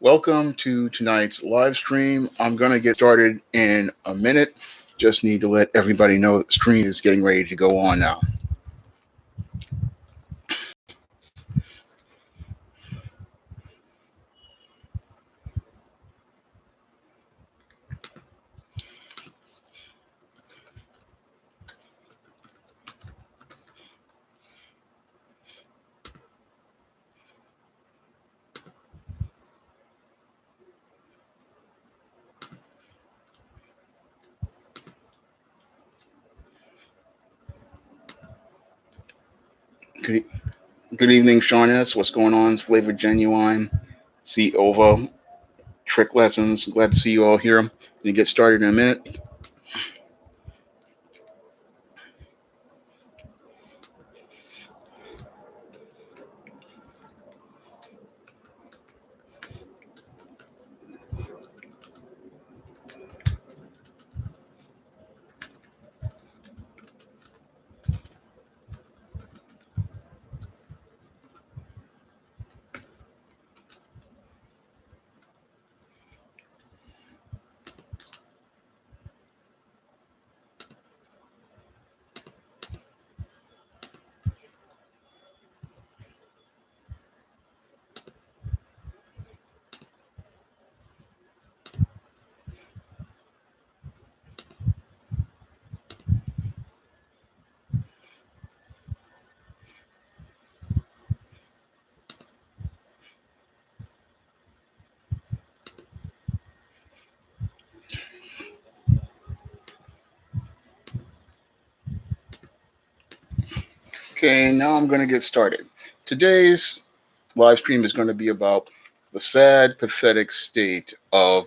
Welcome to tonight's live stream. I'm going to get started in a minute. Just need to let everybody know that the stream is getting ready to go on now. Good, good evening, Shawn S. What's going on? Flavor Genuine, C. Ova, Trick Lessons. Glad to see you all here. Gonna get started in a minute. Okay, now I'm going to get started. Today's live stream is going to be about the sad, pathetic state of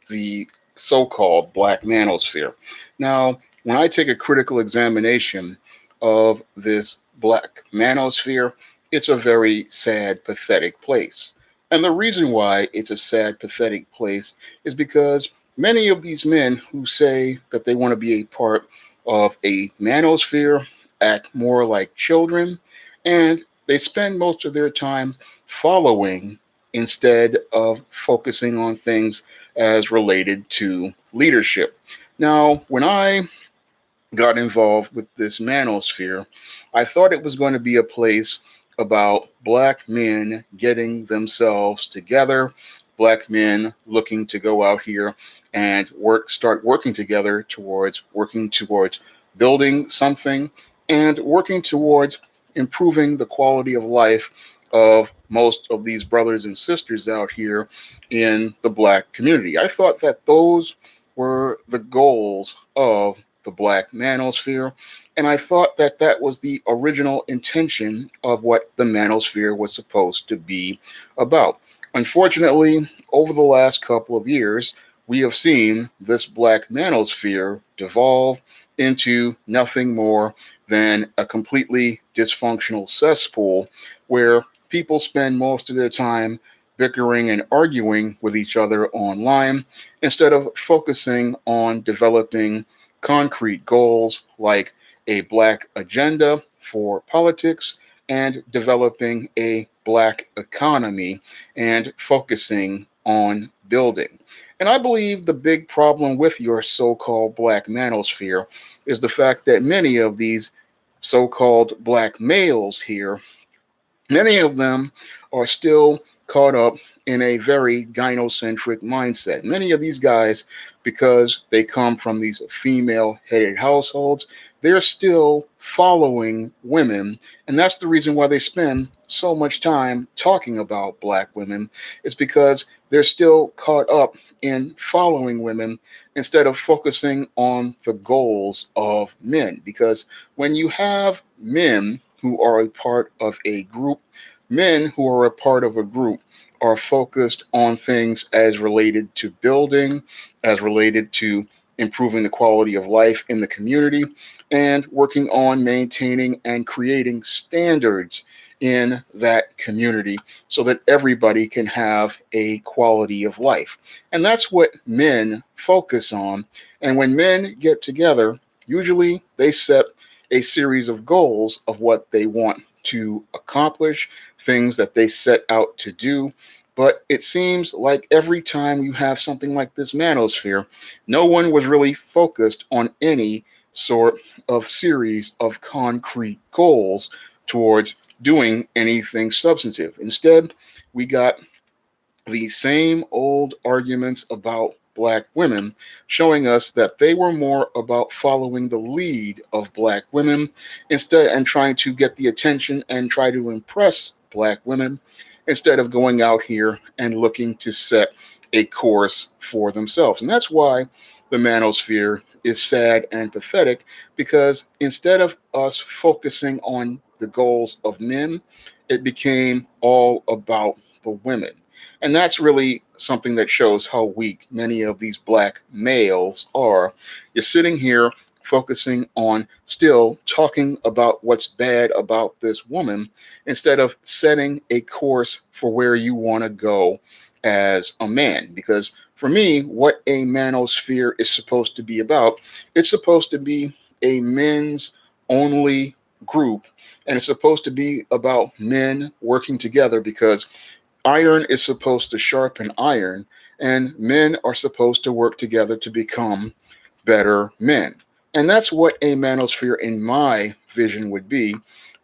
the so called black manosphere. Now, when I take a critical examination of this black manosphere, it's a very sad, pathetic place. And the reason why it's a sad, pathetic place is because many of these men who say that they want to be a part of a manosphere act more like children, and they spend most of their time following instead of focusing on things as related to leadership. Now, when I got involved with this manosphere, I thought it was going to be a place about black men getting themselves together, black men looking to go out here and start working together working towards building something and working towards improving the quality of life of most of these brothers and sisters out here in the black community. I thought that those were the goals of the black manosphere. And I thought that that was the original intention of what the manosphere was supposed to be about. Unfortunately, over the last couple of years, we have seen this black manosphere devolve into nothing more than a completely dysfunctional cesspool where people spend most of their time bickering and arguing with each other online instead of focusing on developing concrete goals like a black agenda for politics and developing a black economy and focusing on building. And I believe the big problem with your so called black manosphere is the fact that many of these so called black males here, many of them are still caught up in a very gynocentric mindset. Many of these guys, because they come from these female headed households, they're still following women. And that's the reason why they spend so much time talking about black women, is because they're still caught up in following women instead of focusing on the goals of men. Because when you have men who are a part of a group, men who are a part of a group are focused on things as related to building, as related to improving the quality of life in the community, and working on maintaining and creating standards in that community so that everybody can have a quality of life. And that's what men focus on. And when men get together, usually they set a series of goals of what they want to accomplish, things that they set out to do. But it seems like every time you have something like this manosphere, no one was really focused on any sort of series of concrete goals towards doing anything substantive. Instead, we got the same old arguments about black women, showing us that they were more about following the lead of black women instead and trying to get the attention and try to impress black women instead of going out here and looking to set a course for themselves. And that's why the manosphere is sad and pathetic, because instead of us focusing on the goals of men, it became all about the women. And that's really something that shows how weak many of these black males are. You're sitting here focusing on still talking about what's bad about this woman instead of setting a course for where you want to go as a man. Because for me, what a manosphere is supposed to be about, it's supposed to be a men's only group, and it's supposed to be about men working together, because iron is supposed to sharpen iron, and men are supposed to work together to become better men. And that's what a manosphere, in my vision, would be: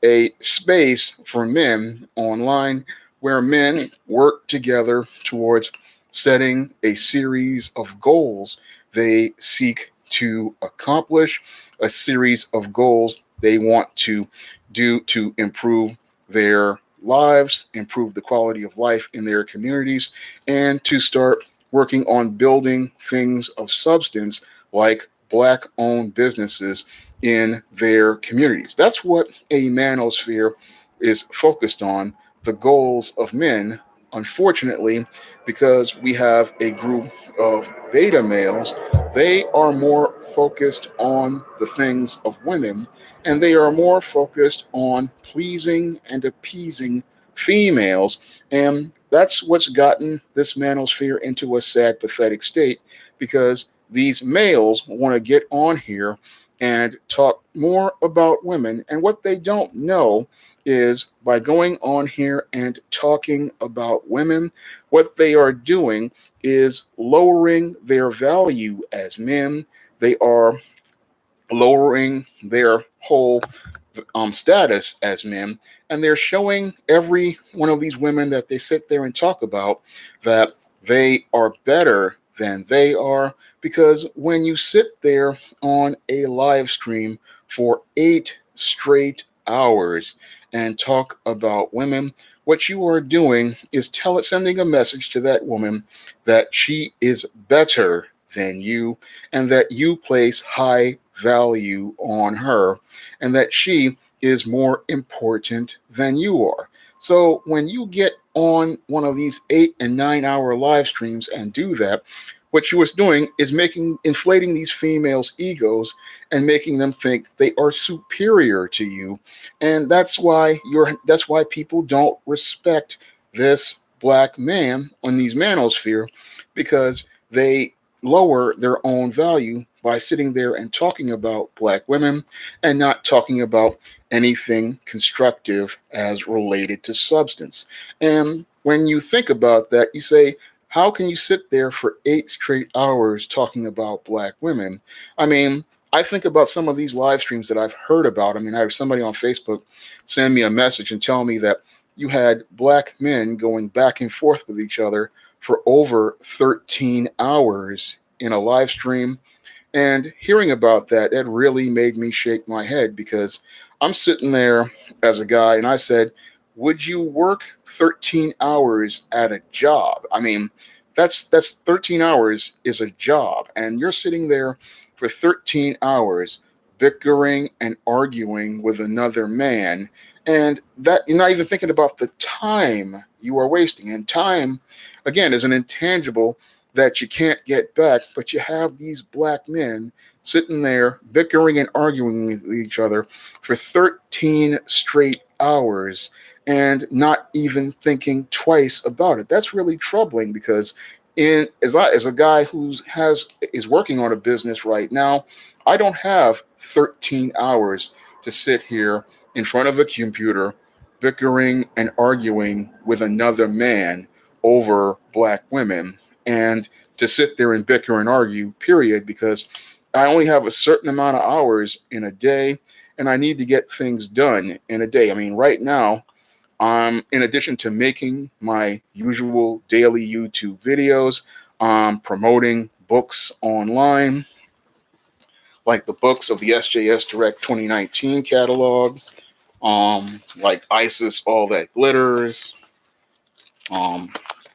a space for men online where men work together towards setting a series of goals they seek to accomplish, a series of goals they want to do to improve their lives, improve the quality of life in their communities, and to start working on building things of substance like black owned businesses in their communities. That's what a manosphere is focused on: the goals of men. Unfortunately, because we have a group of beta males, they are more focused on the things of women, and they are more focused on pleasing and appeasing females. And that's what's gotten this manosphere into a sad, pathetic state, because these males want to get on here and talk more about women. And what they don't know is, by going on here and talking about women, what they are doing is lowering their value as men. They are lowering their whole status as men, and they're showing every one of these women that they sit there and talk about that they are better than they are. Because when you sit there on a live stream for 8 straight hours and talk about women, what you are doing is sending a message to that woman that she is better than you, and that you place high value on her, and that she is more important than you are. So when you get on one of these 8 and 9 hour live streams and do that, what you was doing is inflating these females' egos and making them think they are superior to you. And that's why people don't respect this black man on these manosphere, because they lower their own value by sitting there and talking about black women and not talking about anything constructive as related to substance. And when you think about that, you say, how can you sit there for 8 straight hours talking about black women? I mean, I think about some of these live streams that I've heard about. I mean, I had somebody on Facebook send me a message and tell me that you had black men going back and forth with each other for over 13 hours in a live stream. And hearing about that, it really made me shake my head, because I'm sitting there as a guy and I said, would you work 13 hours at a job? I mean, that's 13 hours is a job, and you're sitting there for 13 hours bickering and arguing with another man, and that you're not even thinking about the time you are wasting. And time, again, is an intangible that you can't get back, but you have these black men sitting there bickering and arguing with each other for 13 straight hours and not even thinking twice about it. That's really troubling, because as a guy is working on a business right now, I don't have 13 hours to sit here in front of a computer bickering and arguing with another man over black women and to sit there and bicker and argue, period, because I only have a certain amount of hours in a day and I need to get things done in a day. I mean, right now, in addition to making my usual daily YouTube videos, promoting books online, like the books of the SJS Direct 2019 catalog, like ISIS, All That Glitters, um,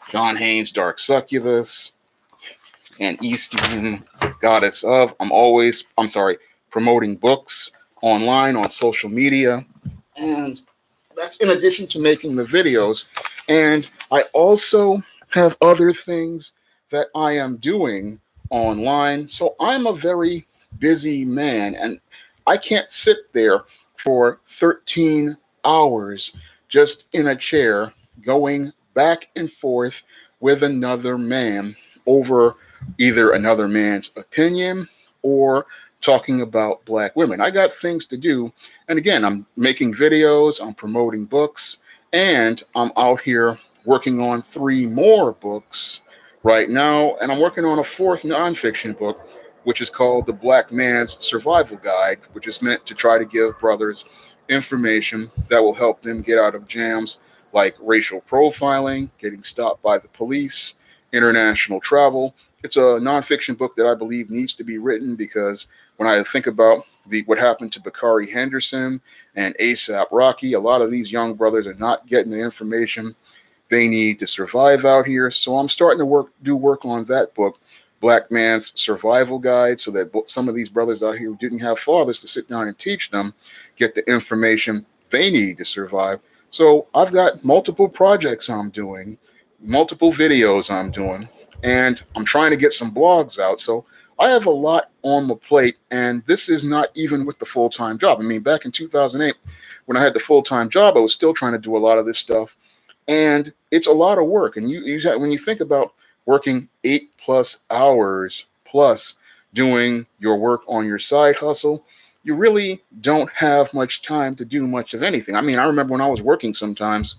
John Haynes' Dark Succubus, and Eastern Goddess of. Promoting books online on social media. And that's in addition to making the videos. And I also have other things that I am doing online. So I'm a very busy man, and I can't sit there for 13 hours just in a chair going back and forth with another man over either another man's opinion or talking about black women. I got things to do. And again, I'm making videos, I'm promoting books, and I'm out here working on 3 more books right now. And I'm working on a 4th nonfiction book, which is called The Black Man's Survival Guide, which is meant to try to give brothers information that will help them get out of jams like racial profiling, getting stopped by the police, international travel. It's a nonfiction book that I believe needs to be written because when I think about what happened to Bakari Henderson and ASAP Rocky, a lot of these young brothers are not getting the information they need to survive out here. So I'm starting to do work on that book, Black Man's Survival Guide, so that some of these brothers out here who didn't have fathers to sit down and teach them get the information they need to survive. So I've got multiple projects I'm doing, multiple videos I'm doing, and I'm trying to get some blogs out. So I have a lot on my plate, and this is not even with the full-time job. I mean, back in 2008, when I had the full-time job, I was still trying to do a lot of this stuff, and it's a lot of work. And when you think about working 8+ hours plus doing your work on your side hustle, you really don't have much time to do much of anything. I mean, I remember when I was working sometimes,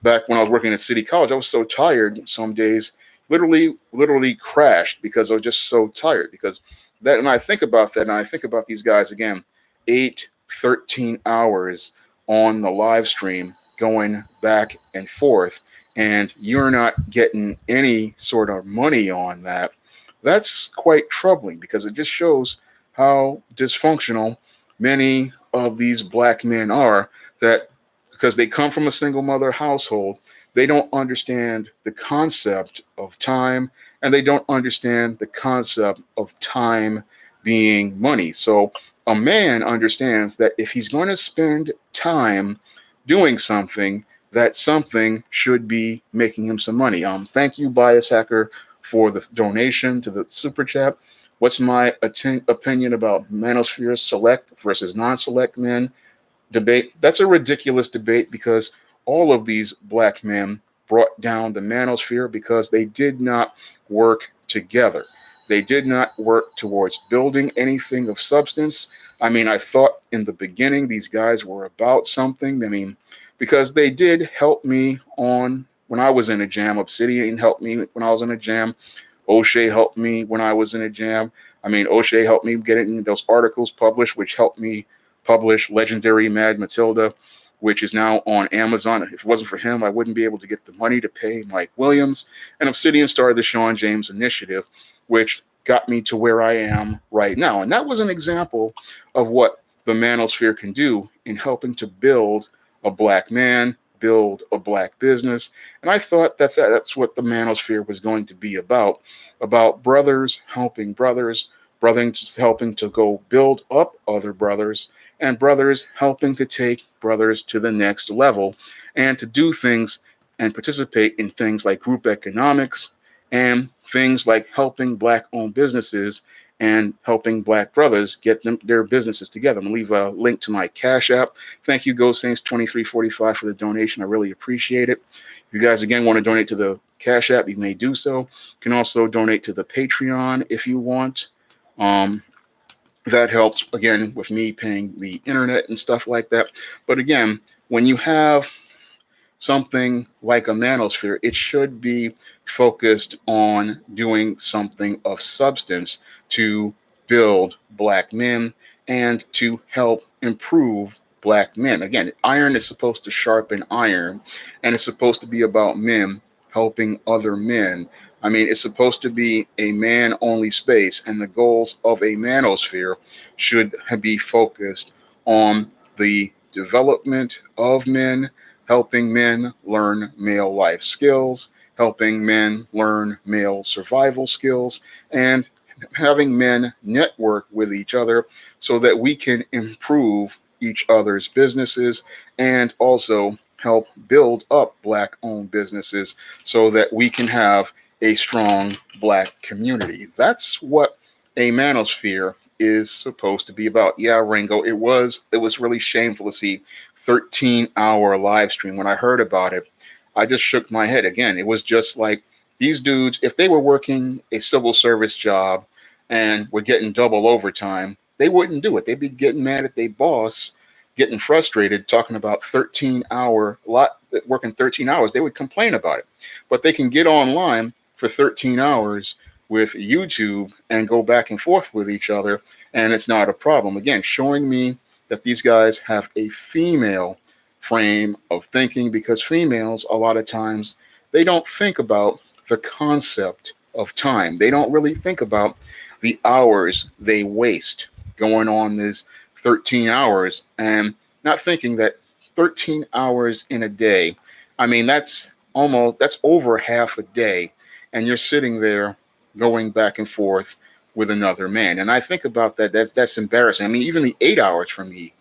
back when I was working at City College, I was so tired some days, literally crashed because I was just so tired. Because that, and I think about that, and I think about these guys again, 13 hours on the live stream going back and forth, and you're not getting any sort of money on that. That's quite troubling because it just shows how dysfunctional many of these black men are, that because they come from a single mother household, they don't understand the concept of time, and they don't understand the concept of time being money. So a man understands that if he's going to spend time doing something, that something should be making him some money. Thank you, Bias Hacker, for the donation to the super chat. What's my opinion about Manosphere select versus non-select men debate? That's a ridiculous debate because all of these black men brought down the Manosphere because they did not work together. They did not work towards building anything of substance. I mean, I thought in the beginning these guys were about something. I mean, because they did help me on when I was in a jam. Obsidian helped me when I was in a jam. O'Shea helped me when I was in a jam. I mean, O'Shea helped me get in those articles published, which helped me publish Legendary Mad Matilda, which is now on Amazon. If it wasn't for him, I wouldn't be able to get the money to pay Mike Williams. And Obsidian started the Shawn James Initiative, which got me to where I am right now. And that was an example of what the Manosphere can do in helping to build a black man, build a black business. And I thought that's what the Manosphere was going to be about brothers helping brothers, brothers helping to go build up other brothers, and brothers helping to take brothers to the next level and to do things and participate in things like group economics and things like helping black-owned businesses and helping black brothers get their businesses together. I'm going to leave a link to my Cash App. Thank you, Ghost Saints 2345 for the donation. I really appreciate it. If you guys, again, want to donate to the Cash App, you may do so. You can also donate to the Patreon if you want. That helps, again, with me paying the internet and stuff like that. But again, when you have something like a manosphere, it should be focused on doing something of substance to build black men and to help improve black men. Again, iron is supposed to sharpen iron, and it's supposed to be about men helping other men. I mean, it's supposed to be a man only space, and the goals of a manosphere should be focused on the development of men, helping men learn male life skills, helping men learn male survival skills, and having men network with each other so that we can improve each other's businesses and also help build up black owned businesses so that we can have a strong black community. That's what a manosphere is supposed to be about. Yeah, Ringo, it was really shameful to see 13-hour live stream. When I heard about it, I just shook my head again. It was just like these dudes, if they were working a civil service job and were getting double overtime, they wouldn't do it. They'd be getting mad at their boss, getting frustrated, talking about 13-hour lot working 13 hours. They would complain about it. But they can get online for 13 hours with YouTube and go back and forth with each other, and it's not a problem. Again, showing me that these guys have a female frame of thinking, because females, a lot of times, they don't think about the concept of time. They don't really think about the hours they waste going on these 13 hours and not thinking that 13 hours in a day, I mean, that's over half a day. And you're sitting there going back and forth with another man. And I think about that. That's embarrassing. I mean, even the 8 hours for me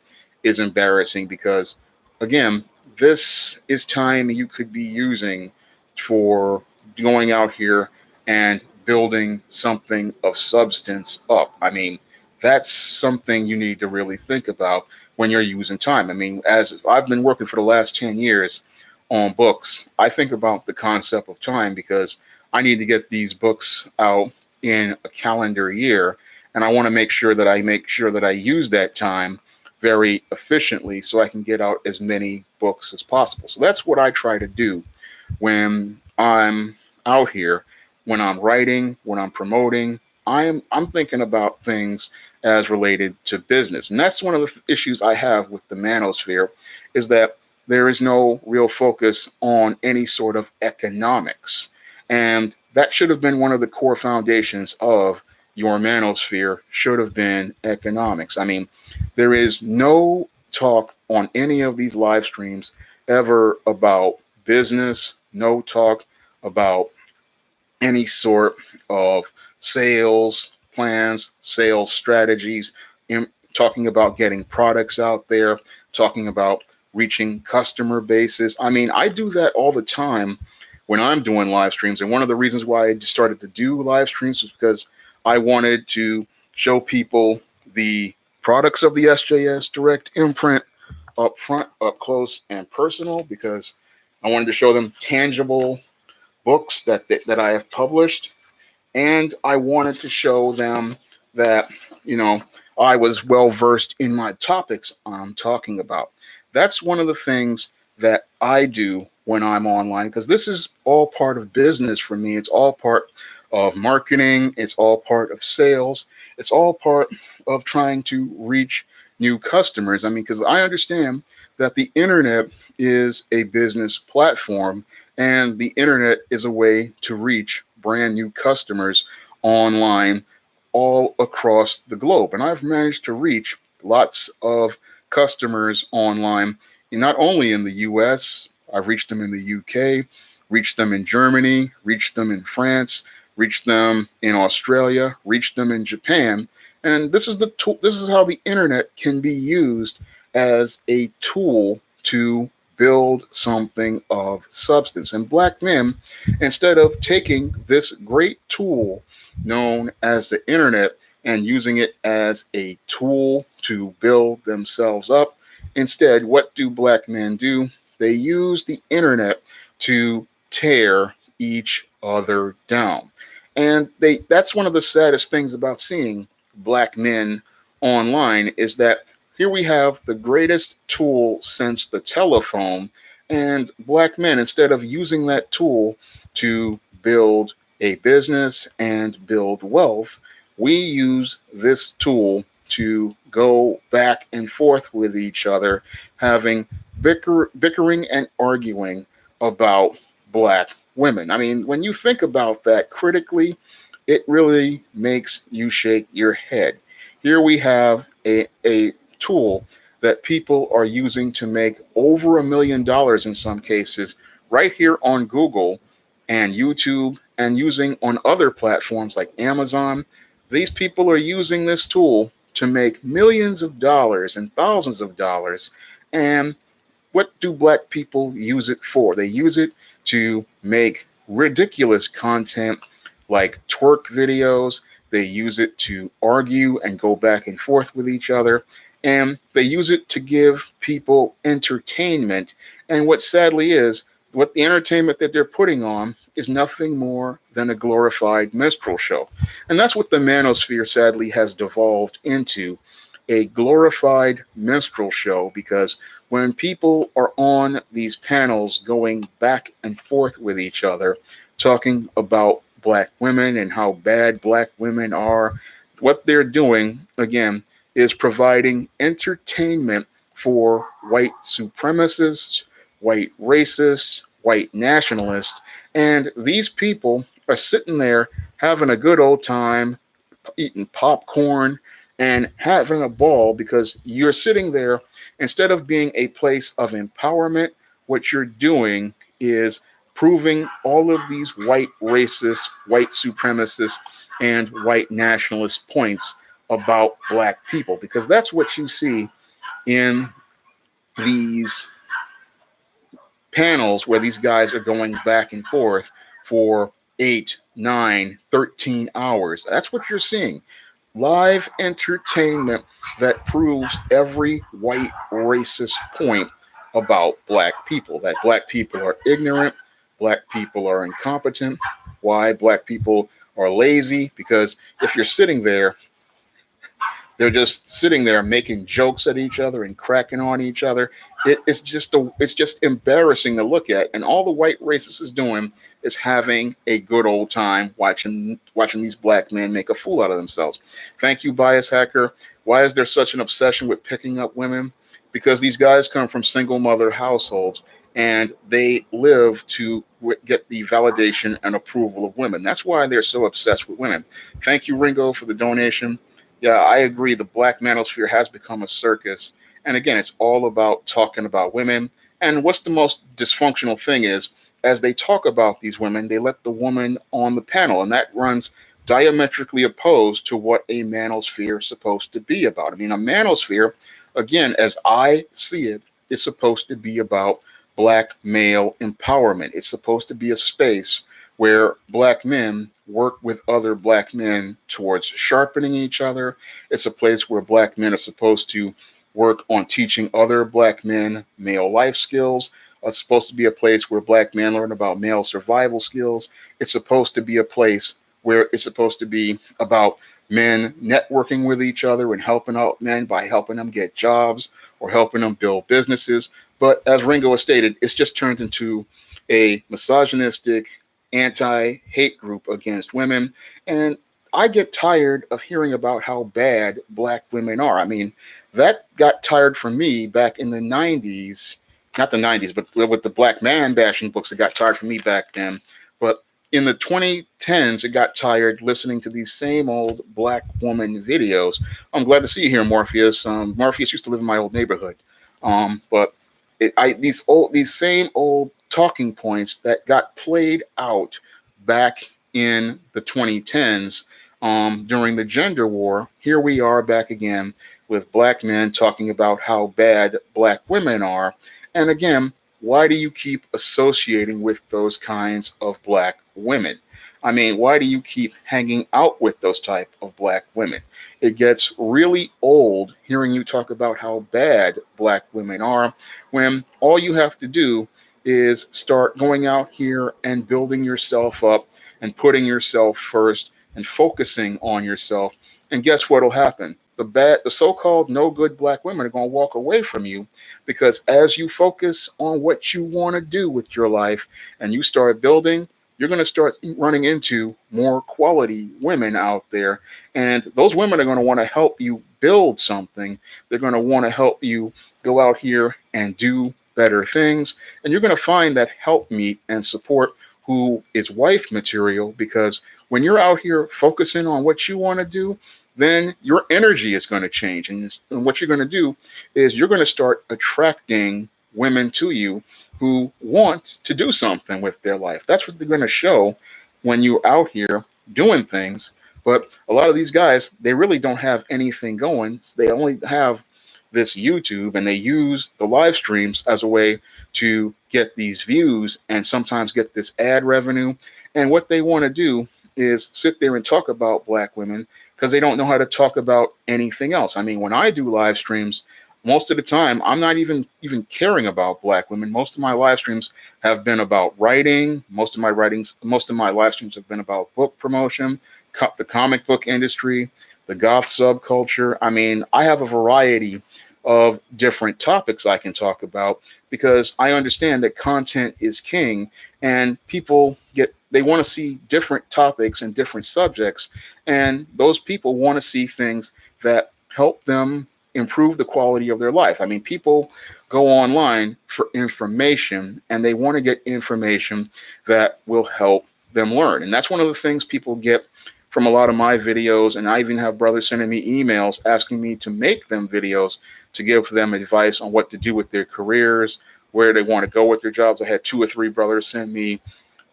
is embarrassing because, again, this is time you could be using for going out here and building something of substance up. I mean, that's something you need to really think about when you're using time. I mean, as I've been working for the last 10 years on books, I think about the concept of time because I need to get these books out in a calendar year, and I want to make sure that I use that time very efficiently so I can get out as many books as possible. So that's what I try to do when I'm out here, when I'm writing, when I'm promoting. I'm thinking about things as related to business, and that's one of the issues I have with the manosphere, is that there is no real focus on any sort of economics, and that should have been one of the core foundations of your manosphere. Should have been economics. I mean, there is no talk on any of these live streams ever about business, no talk about any sort of sales plans, sales strategies, talking about getting products out there, talking about reaching customer bases. I mean, I do that all the time when I'm doing live streams. And one of the reasons why I started to do live streams was because I wanted to show people the products of the SJS Direct imprint up front, up close, and personal, because I wanted to show them tangible books that I have published, and I wanted to show them that, you know, I was well versed in my topics I'm talking about. That's one of the things that I do when I'm online, because this is all part of business for me. It's all part of marketing. It's all part of sales. It's all part of trying to reach new customers. I mean, because I understand that the internet is a business platform, and the internet is a way to reach brand new customers online all across the globe. And I've managed to reach lots of customers online, not only in the US, I've reached them in the UK, reached them in Germany, reached them in France, reached them in Australia, reached them in Japan. And this is the tool, this is how the internet can be used as a tool to build something of substance. And black men, instead of taking this great tool known as the internet and using it as a tool to build themselves up, instead, what do black men do? They use the internet to tear each other down. And that's one of the saddest things about seeing black men online, is that here we have the greatest tool since the telephone, And black men, instead of using that tool to build a business and build wealth, we use this tool to go back and forth with each other, having bickering and arguing about black women. I mean, when you think about that critically, it really makes you shake your head. Here we have a tool that people are using to make over $1 million in some cases right here on Google and YouTube and using on other platforms like Amazon. These people are using this tool to make millions of dollars and thousands of dollars. And what do black people use it for? They use it to make ridiculous content like twerk videos. They use it to argue and go back and forth with each other. And they use it to give people entertainment. And what sadly is, what the entertainment that they're putting on is nothing more than a glorified minstrel show. And that's what the manosphere sadly has devolved into, a glorified minstrel show, because when people are on these panels going back and forth with each other, talking about black women and how bad black women are, what they're doing, again, is providing entertainment for white supremacists, white racists, white nationalists. And these people are sitting there having a good old time, eating popcorn and having a ball, because you're sitting there, instead of being a place of empowerment, what you're doing is proving all of these white racists, white supremacists, and white nationalist points about black people, because that's what you see in these panels where these guys are going back and forth for 8, 9, 13 hours. That's what you're seeing. Live entertainment that proves every white racist point about black people, that black people are ignorant, black people are incompetent, why black people are lazy, because if you're sitting there, they're just sitting there making jokes at each other and cracking on each other. It's just embarrassing to look at. And all the white racist is doing is having a good old time watching these black men make a fool out of themselves. Thank you, Bias Hacker. Why is there such an obsession with picking up women? Because these guys come from single mother households and they live to get the validation and approval of women. That's why they're so obsessed with women. Thank you, Ringo, for the donation. Yeah, I agree. The black manosphere has become a circus. And again, it's all about talking about women. And what's the most dysfunctional thing is, as they talk about these women, they let the woman on the panel. And that runs diametrically opposed to what a manosphere is supposed to be about. I mean, a manosphere, again, as I see it, is supposed to be about black male empowerment. It's supposed to be a space where black men work with other black men towards sharpening each other. It's a place where black men are supposed to work on teaching other black men male life skills. It's supposed to be a place where black men learn about male survival skills. It's supposed to be a place where it's supposed to be about men networking with each other and helping out men by helping them get jobs or helping them build businesses. But as Ringo has stated, it's just turned into a misogynistic, anti-hate group against women. And I get tired of hearing about how bad black women are. I mean, that got tired for me back in the 90s. Not the 90s, but with the black man bashing books, it got tired for me back then. But in the 2010s, it got tired listening to these same old black woman videos. I'm glad to see you here, Morpheus. Morpheus used to live in my old neighborhood. But these same old talking points that got played out back in the 2010s during the gender war. Here we are back again with black men talking about how bad black women are. And again, why do you keep associating with those kinds of black women? I mean, why do you keep hanging out with those type of black women? It gets really old hearing you talk about how bad black women are when all you have to do is start going out here and building yourself up and putting yourself first and focusing on yourself. And guess what will happen? the so-called no good black women are going to walk away from you, because as you focus on what you want to do with your life and you start building, you're going to start running into more quality women out there, and those women are going to want to help you build something. They're going to want to help you go out here and do better things, and you're going to find that help meet and support who is wife material, because when you're out here focusing on what you want to do, then your energy is going to change. And what you're going to do is you're going to start attracting women to you who want to do something with their life. That's what they're going to show when you're out here doing things. But a lot of these guys, they really don't have anything going. They only have this YouTube, and they use the live streams as a way to get these views and sometimes get this ad revenue. And what they want to do is sit there and talk about black women because they don't know how to talk about anything else. I mean, when I do live streams, most of the time I'm not even caring about black women. Most of my live streams have been about writing. Most of my live streams have been about book promotion, the comic book industry, the goth subculture. I mean, I have a variety of different topics I can talk about because I understand that content is king, and they want to see different topics and different subjects, and those people want to see things that help them improve the quality of their life. I mean, people go online for information, and they want to get information that will help them learn. And that's one of the things people get from a lot of my videos. And I even have brothers sending me emails asking me to make them videos to give them advice on what to do with their careers, where they want to go with their jobs. I had 2 or 3 brothers send me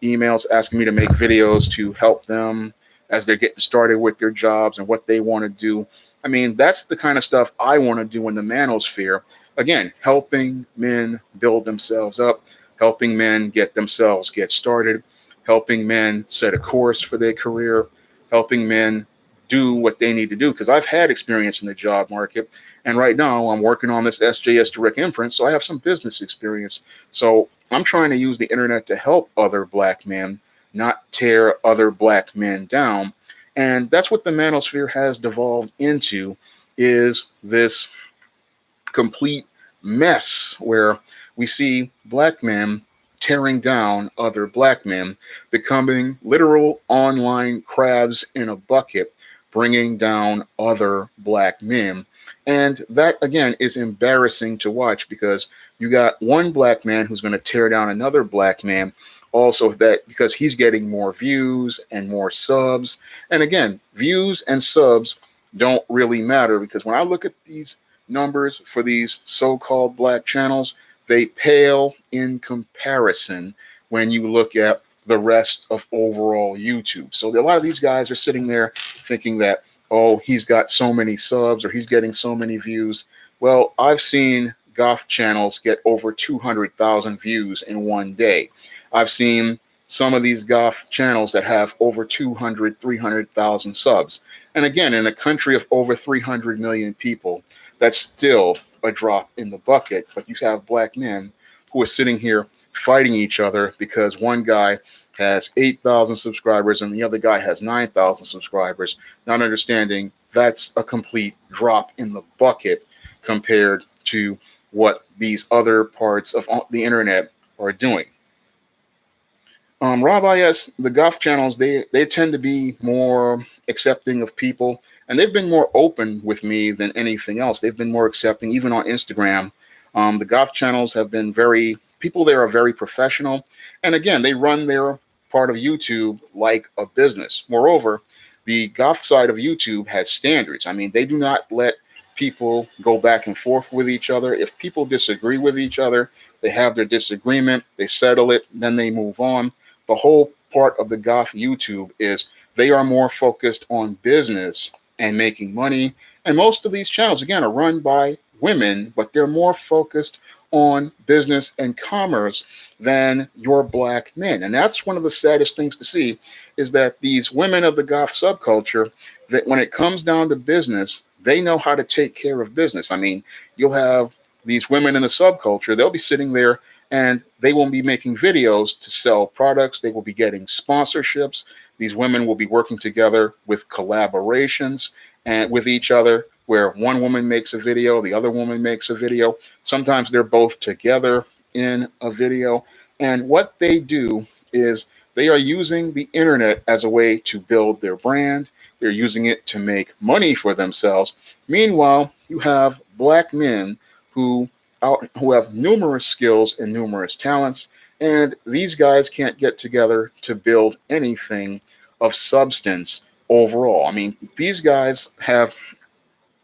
emails asking me to make videos to help them as they're getting started with their jobs and what they want to do. I mean, that's the kind of stuff I want to do in the manosphere. Again, helping men build themselves up, helping men get started, helping men set a course for their career, helping men do what they need to do. Because I've had experience in the job market, and right now I'm working on this SJS direct imprint, so I have some business experience. So I'm trying to use the internet to help other black men, not tear other black men down. And that's what the manosphere has devolved into, is this complete mess where we see black men tearing down other black men, becoming literal online crabs in a bucket, bringing down other black men. And that, again, is embarrassing to watch, because you got one black man who's going to tear down another black man, also that because he's getting more views and more subs. And again, views and subs don't really matter, because when I look at these numbers for these so-called black channels, they pale in comparison when you look at the rest of overall YouTube. So a lot of these guys are sitting there thinking that, oh, he's got so many subs or he's getting so many views. Well, I've seen goth channels get over 200,000 views in one day. I've seen some of these goth channels that have over 200, 300,000 subs. And again, in a country of over 300 million people, that's still a drop in the bucket. But you have black men who are sitting here fighting each other because one guy has 8,000 subscribers and the other guy has 9,000 subscribers, not understanding that's a complete drop in the bucket compared to what these other parts of the internet are doing. Rob IS, the goth channels, they tend to be more accepting of people, and they've been more open with me than anything else. They've been more accepting, even on Instagram. The goth channels have been people there are very professional, and again, they run their part of YouTube like a business. Moreover, the goth side of YouTube has standards. I mean, they do not let people go back and forth with each other. If people disagree with each other, they have their disagreement, they settle it, then they move on. The whole part of the goth YouTube is they are more focused on business and making money. And most of these channels, again, are run by women, but they're more focused on business and commerce than your black men. And that's one of the saddest things to see, is that these women of the goth subculture, that when it comes down to business, they know how to take care of business. I mean, you'll have these women in the subculture, they'll be sitting there and they will be making videos to sell products. They will be getting sponsorships. These women will be working together with collaborations and with each other, where one woman makes a video, the other woman makes a video. Sometimes they're both together in a video. And what they do is they are using the internet as a way to build their brand. They're using it to make money for themselves. Meanwhile, you have black men who who have numerous skills and numerous talents, and these guys can't get together to build anything of substance overall. I mean, these guys have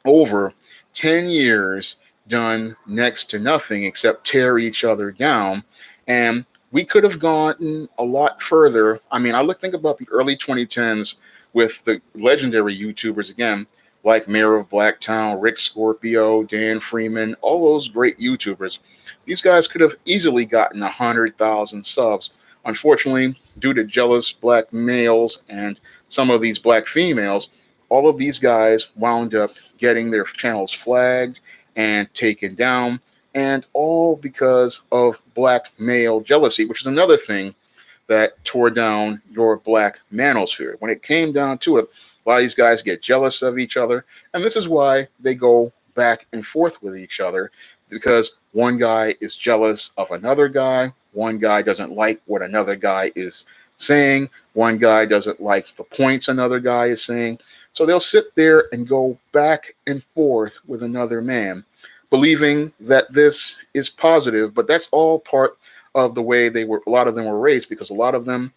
over 10 years done next to nothing except tear each other down. And we could have gotten a lot further. I mean, think about the early 2010s with the legendary YouTubers again, like Mayor of Blacktown, Rick Scorpio, Dan Freeman, all those great YouTubers. These guys could have easily gotten 100,000 subs. Unfortunately, due to jealous black males and some of these black females, all of these guys wound up getting their channels flagged and taken down, and all because of black male jealousy, which is another thing that tore down your black manosphere. When it came down to it, a lot of these guys get jealous of each other, and this is why they go back and forth with each other, because one guy is jealous of another guy, one guy doesn't like what another guy is saying, one guy doesn't like the points another guy is saying. So they'll sit there and go back and forth with another man, believing that this is positive, but that's all part of the way a lot of them were raised, because a lot of them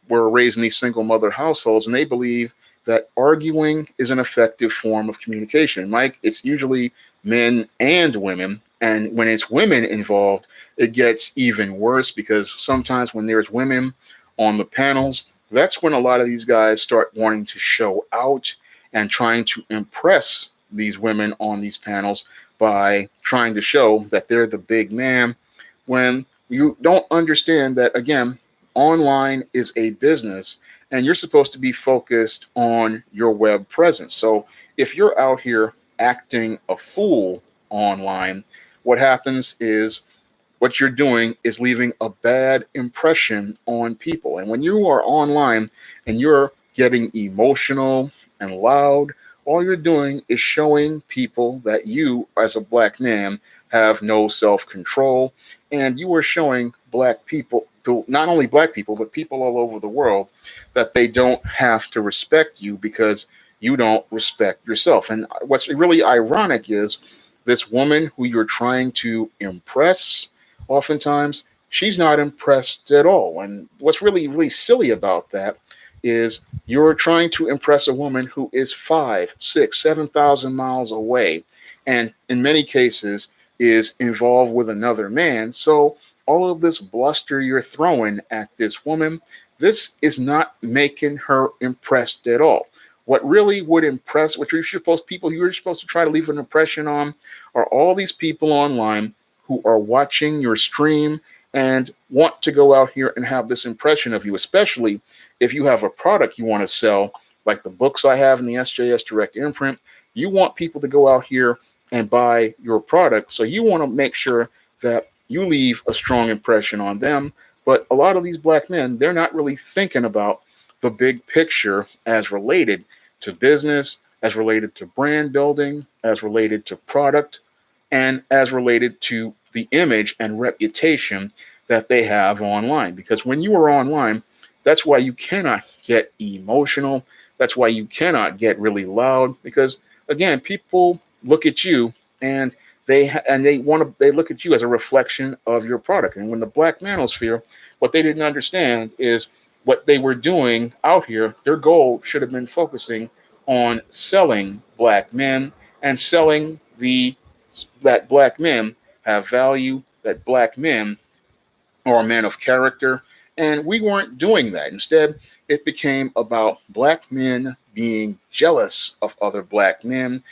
were raised in these single mother households, and they believe that arguing is an effective form of communication. Mike, it's usually men and women, and when it's women involved, it gets even worse, because sometimes when there's women on the panels, that's when a lot of these guys start wanting to show out and trying to impress these women on these panels by trying to show that they're the big man, when you don't understand that, again, online is a business and you're supposed to be focused on your web presence. So if you're out here acting a fool online, what happens is what you're doing is leaving a bad impression on people. And when you are online and you're getting emotional and loud, all you're doing is showing people that you, as a black man, have no self-control. And you are showing black people, not only black people, but people all over the world, that they don't have to respect you because you don't respect yourself. And what's really ironic is this woman who you're trying to impress, oftentimes, she's not impressed at all. And what's really, really silly about that is you're trying to impress a woman who is 5, 6, 7,000 miles away, and in many cases is involved with another man. So all of this bluster you're throwing at this woman, this is not making her impressed at all. What really would impress, what you're supposed to try to leave an impression on, are all these people online who are watching your stream and want to go out here and have this impression of you, especially if you have a product you want to sell, like the books I have in the SJS Direct Imprint. You want people to go out here and buy your product. So you want to make sure that you leave a strong impression on them. But a lot of these black men, they're not really thinking about the big picture as related to business, as related to brand building, as related to product, and as related to the image and reputation that they have online. Because when you are online, that's why you cannot get emotional. That's why you cannot get really loud, because again, people look at you and they look at you as a reflection of your product. And when the black manosphere, what they didn't understand is what they were doing out here, their goal should have been focusing on selling black men and selling that black men have value, that black men are men of character. And we weren't doing that. Instead, it became about black men being jealous of other black men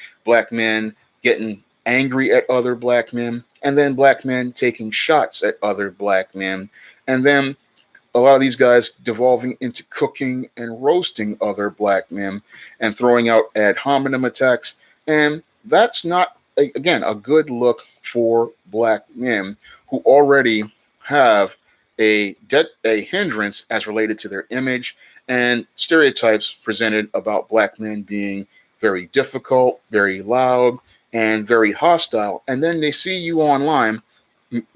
getting angry at other black men, and then black men taking shots at other black men, and then a lot of these guys devolving into cooking and roasting other black men and throwing out ad hominem attacks. And that's not, again, a good look for black men who already have a hindrance as related to their image and stereotypes presented about black men being very difficult, very loud, and very hostile. And then they see you online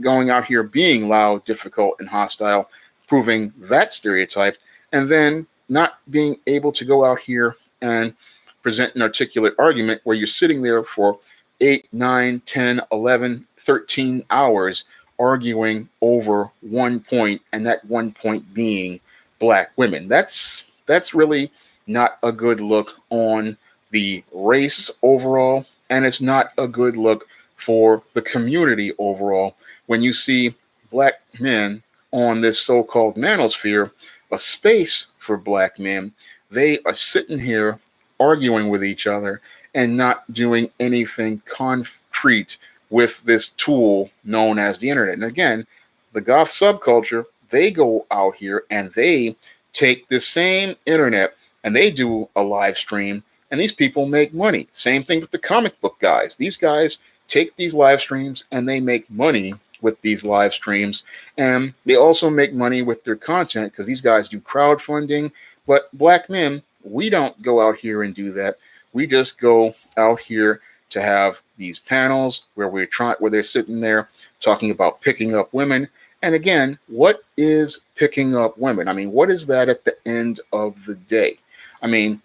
going out here being loud, difficult, and hostile, proving that stereotype, and then not being able to go out here and present an articulate argument where you're sitting there for 8, 9, 10, 11, 13 hours arguing over one point, and that one point being black women. That's really not a good look on the race overall, and it's not a good look for the community overall when you see black men on this so-called manosphere, a space for black men. They are sitting here arguing with each other and not doing anything concrete with this tool known as the internet. And again, the goth subculture, they go out here and they take the same internet and they do a live stream, and these people make money. Same thing with the comic book guys. These guys take these live streams and they make money with these live streams, and they also make money with their content because these guys do crowdfunding. But black men, we don't go out here and do that. We just go out here to have these panels where where they're sitting there talking about picking up women. And again, what is picking up women? I mean, what is that at the end of the day? I mean,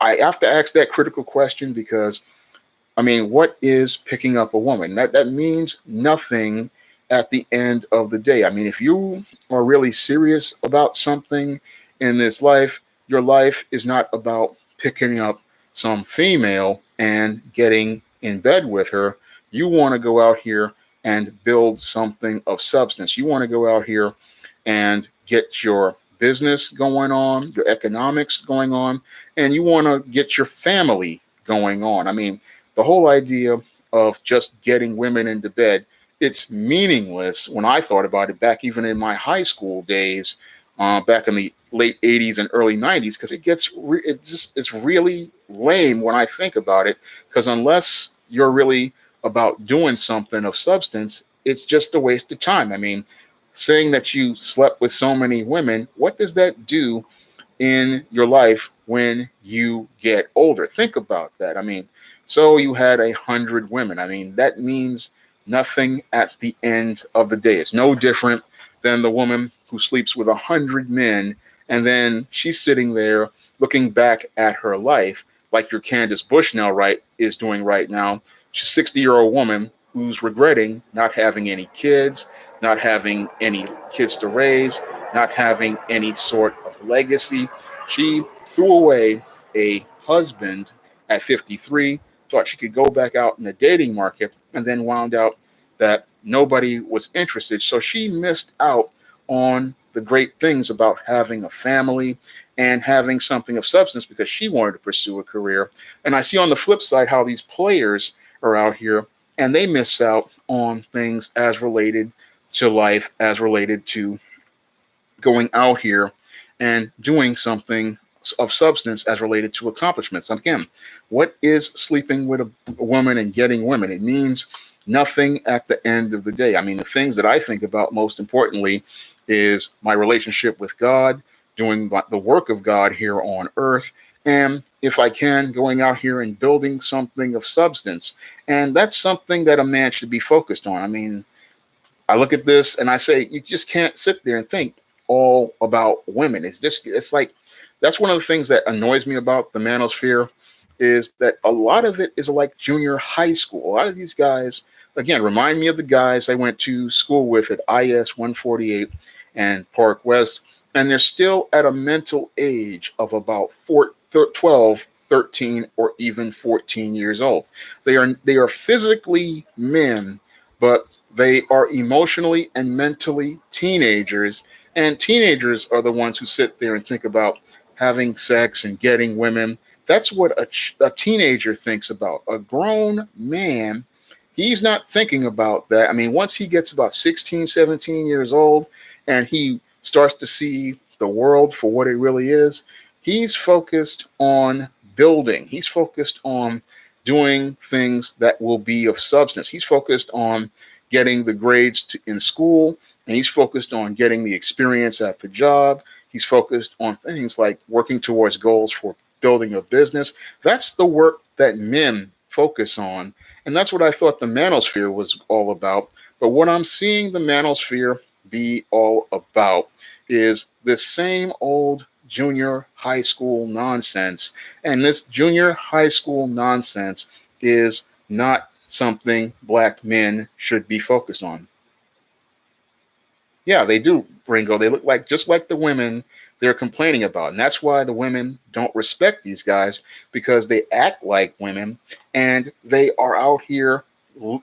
I have to ask that critical question because, I mean, what is picking up a woman? That means nothing at the end of the day. I mean, if you are really serious about something in this life, your life is not about picking up some female and getting in bed with her. You want to go out here and build something of substance. You want to go out here and get your business going on, your economics going on, and you want to get your family going on. I mean, the whole idea of just getting women into bed, it's meaningless when I thought about it back even in my high school days, back in the late 80s and early 90s, because it's really lame when I think about it, because unless you're really about doing something of substance, it's just a waste of time. I mean, saying that you slept with so many women, what does that do in your life when you get older? Think about that. I mean, so you had 100 women. I mean, that means nothing at the end of the day. It's no different than the woman who sleeps with 100 men, and then she's sitting there looking back at her life like your Candace Bushnell is doing right now. She's a 60-year-old woman who's regretting not having any kids, not having any kids to raise, not having any sort of legacy. She threw away a husband at 53, thought she could go back out in the dating market, and then wound out that nobody was interested. So she missed out on the great things about having a family and having something of substance because she wanted to pursue a career. And I see on the flip side how these players are out here and they miss out on things as related to life, as related to going out here and doing something of substance as related to accomplishments. Again, what is sleeping with a woman and getting women? It means nothing at the end of the day. I mean, the things that I think about most importantly is my relationship with God, doing the work of God here on earth, and if I can, going out here and building something of substance. And that's something that a man should be focused on. I mean, I look at this and I say, you just can't sit there and think all about women. It's like, that's one of the things that annoys me about the manosphere is that a lot of it is like junior high school. A lot of these guys, again, remind me of the guys I went to school with at IS 148 and Park West, and they're still at a mental age of about 12, 13, or even 14 years old. They are physically men, but they are emotionally and mentally teenagers, and teenagers are the ones who sit there and think about having sex and getting women. That's what a teenager thinks about. A grown man, he's not thinking about that. I mean, once he gets about 16, 17 years old and he starts to see the world for what it really is, he's focused on building. He's focused on doing things that will be of substance. He's focused on getting the grades in school, and he's focused on getting the experience at the job. He's focused on things like working towards goals for building a business. That's the work that men focus on. And that's what I thought the manosphere was all about. But what I'm seeing the manosphere be all about is this same old junior high school nonsense. And this junior high school nonsense is not something black men should be focused on. Yeah, they do, Ringo. They look like just like the women they're complaining about. And that's why the women don't respect these guys, because they act like women and they are out here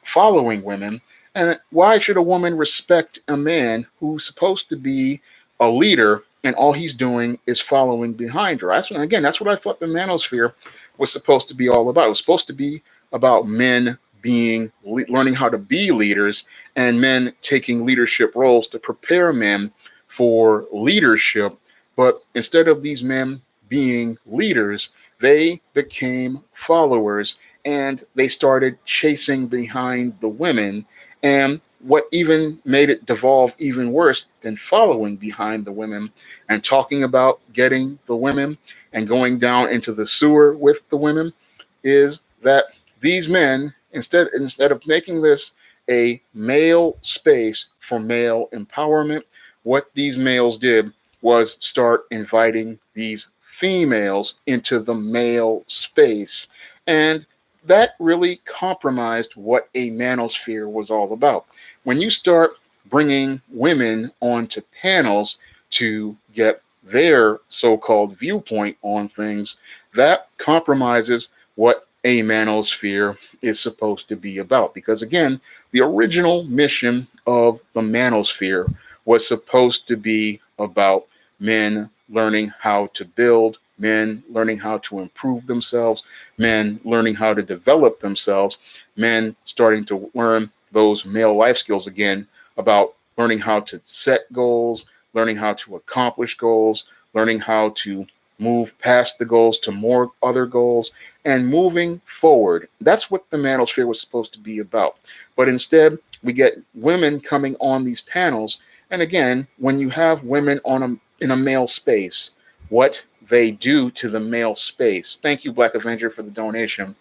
following women. And why should a woman respect a man who's supposed to be a leader and all he's doing is following behind her? That's what I thought the manosphere was supposed to be all about. It was supposed to be about men being learning how to be leaders and men taking leadership roles to prepare men for leadership. But instead of these men being leaders, they became followers and they started chasing behind the women. And what even made it devolve even worse than following behind the women and talking about getting the women and going down into the sewer with the women is that these men, instead of making this a male space for male empowerment, what these males did was start inviting these females into the male space. And that really compromised what a manosphere was all about. When you start bringing women onto panels to get their so-called viewpoint on things, that compromises what a manosphere is supposed to be about. Because again, the original mission of the manosphere was supposed to be about men learning how to build, men learning how to improve themselves, men learning how to develop themselves, men starting to learn those male life skills again about learning how to set goals, learning how to accomplish goals, learning how to move past the goals to more other goals, and moving forward. That's what the manosphere was supposed to be about. But instead, we get women coming on these panels. And again, when you have women in a male space, what they do to the male space, thank you, Black Avenger, for the donation,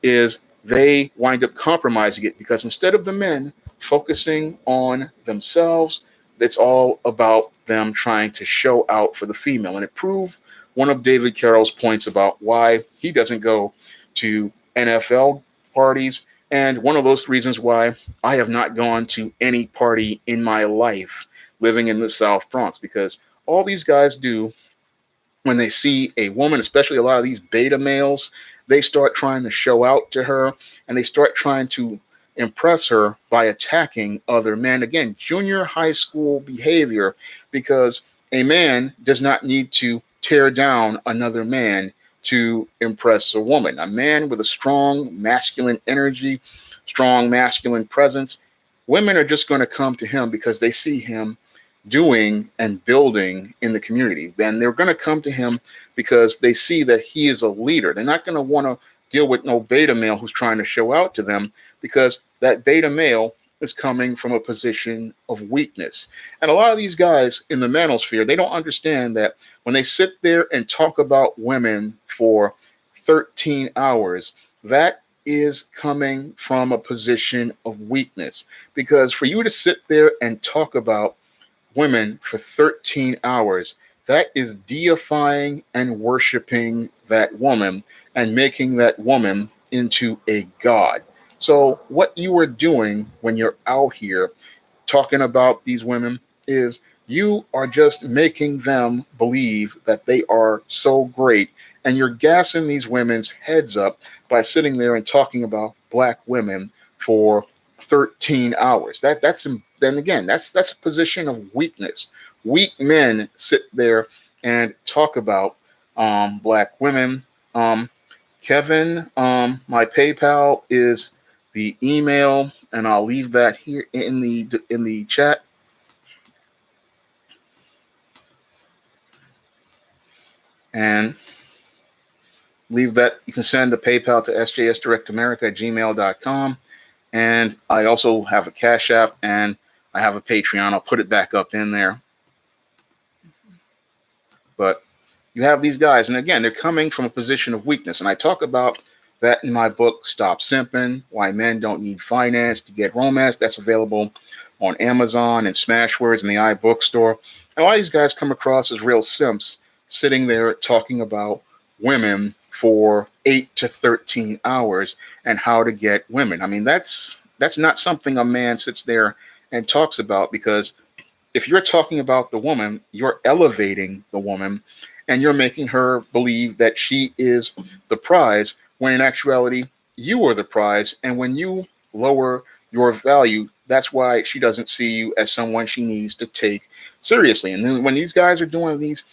is they wind up compromising it, because instead of the men focusing on themselves, it's all about them trying to show out for the female. And it proved one of David Carroll's points about why he doesn't go to NFL parties. And one of those reasons why I have not gone to any party in my life living in the South Bronx, because all these guys do when they see a woman, especially a lot of these beta males, they start trying to show out to her and they start trying to impress her by attacking other men. Again, junior high school behavior, because a man does not need to tear down another man to impress a woman. A man with a strong masculine energy, strong masculine presence, women are just going to come to him because they see him doing and building in the community. And they're going to come to him because they see that he is a leader. They're not going to want to deal with no beta male who's trying to show out to them, because that beta male is coming from a position of weakness. And a lot of these guys in the manosphere, they don't understand that when they sit there and talk about women for 13 hours, that is coming from a position of weakness. Because for you to sit there and talk about women for 13 hours, that is deifying and worshiping that woman and making that woman into a god. So, what you are doing when you're out here talking about these women is you are just making them believe that they are so great, and you're gassing these women's heads up by sitting there and talking about black women for 13 hours. That's a position of weakness. Weak men sit there and talk about black women. Kevin, my PayPal is the email, and I'll leave that here in the chat. And leave that. You can send the PayPal to sjsdirectamerica@gmail.com. And I also have a Cash App and I have a Patreon. I'll put it back up in there. But You have these guys, and again, they're coming from a position of weakness. And I talk about that in my book, Stop Simping: Why Men Don't Need Finance to Get Romance. That's available on Amazon and Smashwords in the iBookstore. And a lot of these guys come across as real simps sitting there talking about women for 8 to 13 hours and how to get women. I mean, that's not something a man sits there and talks about, because if you're talking about the woman, you're elevating the woman and you're making her believe that she is the prize, when in actuality, you are the prize. And when you lower your value, that's why she doesn't see you as someone she needs to take seriously. And then when these guys are doing these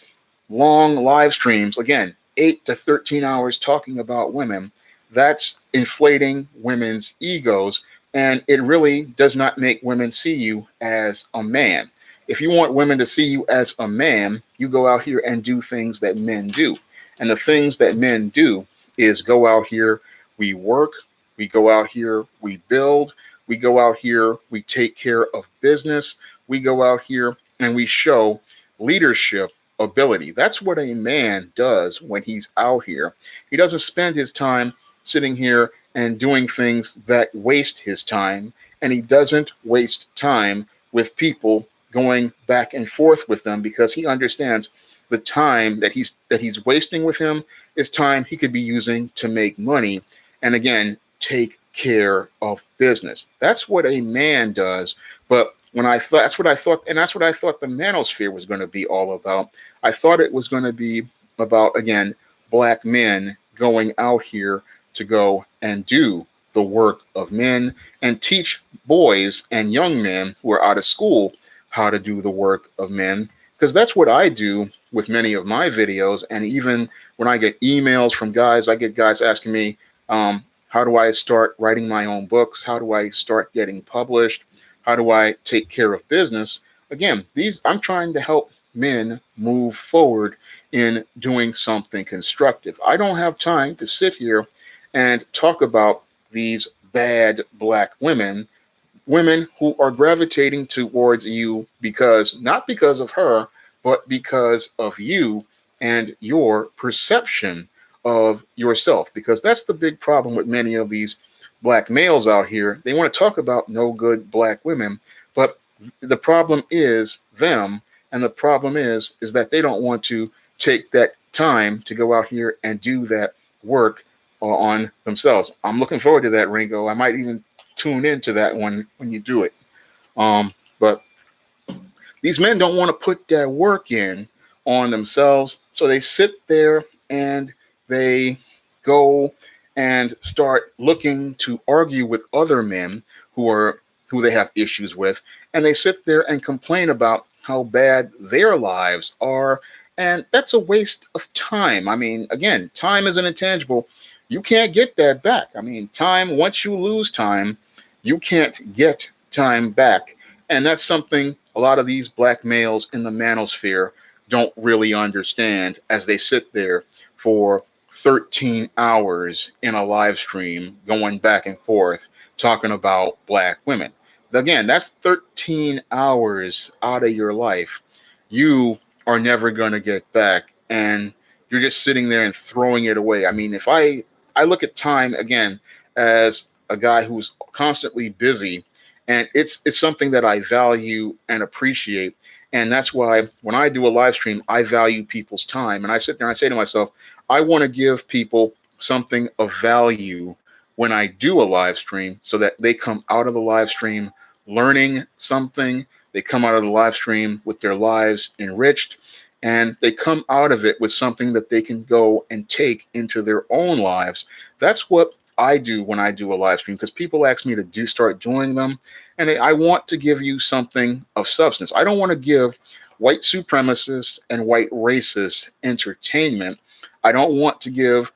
long live streams, again, 8 to 13 hours talking about women, that's inflating women's egos. And it really does not make women see you as a man. If you want women to see you as a man, you go out here and do things that men do. And the things that men do is go out here, we work, we go out here, we build, we go out here, we take care of business, we go out here and we show leadership ability. That's what a man does when he's out here. He doesn't spend his time sitting here and doing things that waste his time, and he doesn't waste time with people going back and forth with them, because he understands the time that he's wasting with him is time he could be using to make money and again take care of business. That's what a man does. But when I thought that's what I thought, and that's what I thought the manosphere was going to be all about. I thought it was going to be about, again, black men going out here to go and do the work of men and teach boys and young men who are out of school how to do the work of men. Because that's what I do with many of my videos. And even when I get emails from guys, I get guys asking me, how do I start writing my own books? How do I start getting published? How do I take care of business? Again, I'm trying to help men move forward in doing something constructive. I don't have time to sit here and talk about these bad black women who are gravitating towards you because, not because of her, but because of you and your perception of yourself. Because that's the big problem with many of these black males out here. They want to talk about no good black women, but the problem is them, and the problem is that they don't want to take that time to go out here and do that work on themselves. I'm looking forward to that, Ringo. I might even tune into that one when you do it. But these men don't want to put that work in on themselves, so they sit there and they go and start looking to argue with other men who they have issues with, and they sit there and complain about how bad their lives are, and that's a waste of time. I mean, again, time is an intangible. You can't get that back. I mean, time, once you lose time, you can't get time back. And that's something a lot of these black males in the manosphere don't really understand as they sit there for 13 hours in a live stream going back and forth talking about black women. Again, that's 13 hours out of your life you are never going to get back, and you're just sitting there and throwing it away. I mean, if I look at time again as a guy who's constantly busy, and it's something that I value and appreciate. And that's why when I do a live stream, I value people's time. And I sit there and I say to myself, I want to give people something of value when I do a live stream, so that they come out of the live stream learning something. They come out of the live stream with their lives enriched, and they come out of it with something that they can go and take into their own lives. That's what I do when I do a live stream, because people ask me to start doing them, and I want to give you something of substance. I don't want to give white supremacists and white racists entertainment. I don't want to give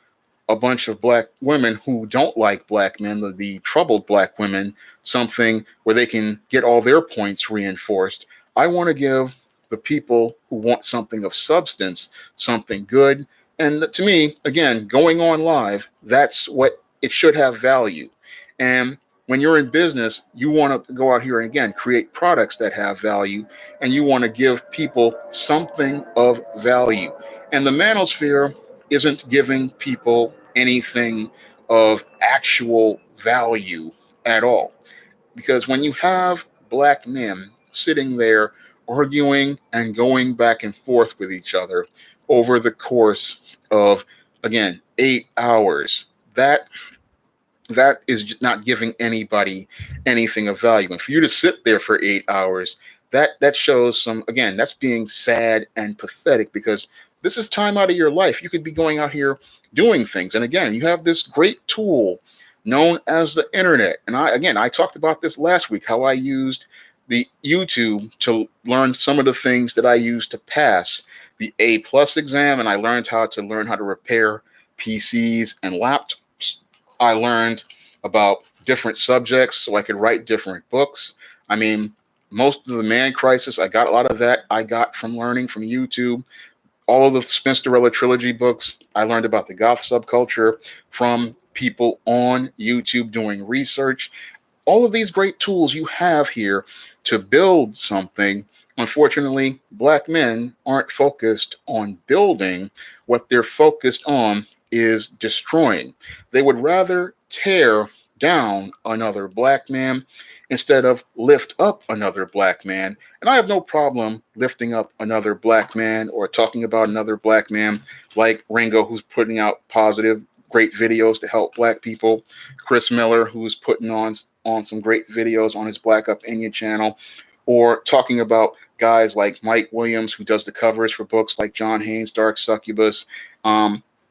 a bunch of black women who don't like black men, the troubled black women, something where they can get all their points reinforced. I want to give the people who want something of substance, something good. And to me, again, going on live, that's what it should have value. And when you're in business, you want to go out here and again create products that have value, and you want to give people something of value. And the manosphere isn't giving people anything of actual value at all. Because when you have black men sitting there arguing and going back and forth with each other over the course of, again, 8 hours, that is not giving anybody anything of value. And for you to sit there for 8 hours, that shows some, again, that's being sad and pathetic, because this is time out of your life. You could be going out here doing things. And again, you have this great tool known as the internet. And I talked about this last week, how I used the YouTube to learn some of the things that I used to pass the A+ exam, and I learned how to repair PCs and laptops. I learned about different subjects so I could write different books. I mean, most of the man crisis, I got a lot of that I got from learning from YouTube. All of the Spinsterella trilogy books, I learned about the goth subculture from people on YouTube doing research. All of these great tools you have here to build something. Unfortunately, black men aren't focused on building. What they're focused on is destroying. They would rather tear down another black man instead of lift up another black man. And I have no problem lifting up another black man or talking about another black man like Ringo, who's putting out positive, great videos to help black people. Chris Miller, who's putting on some great videos on his Black Up Enya channel, or talking about guys like Mike Williams, who does the covers for books like John Haynes' Dark Succubus.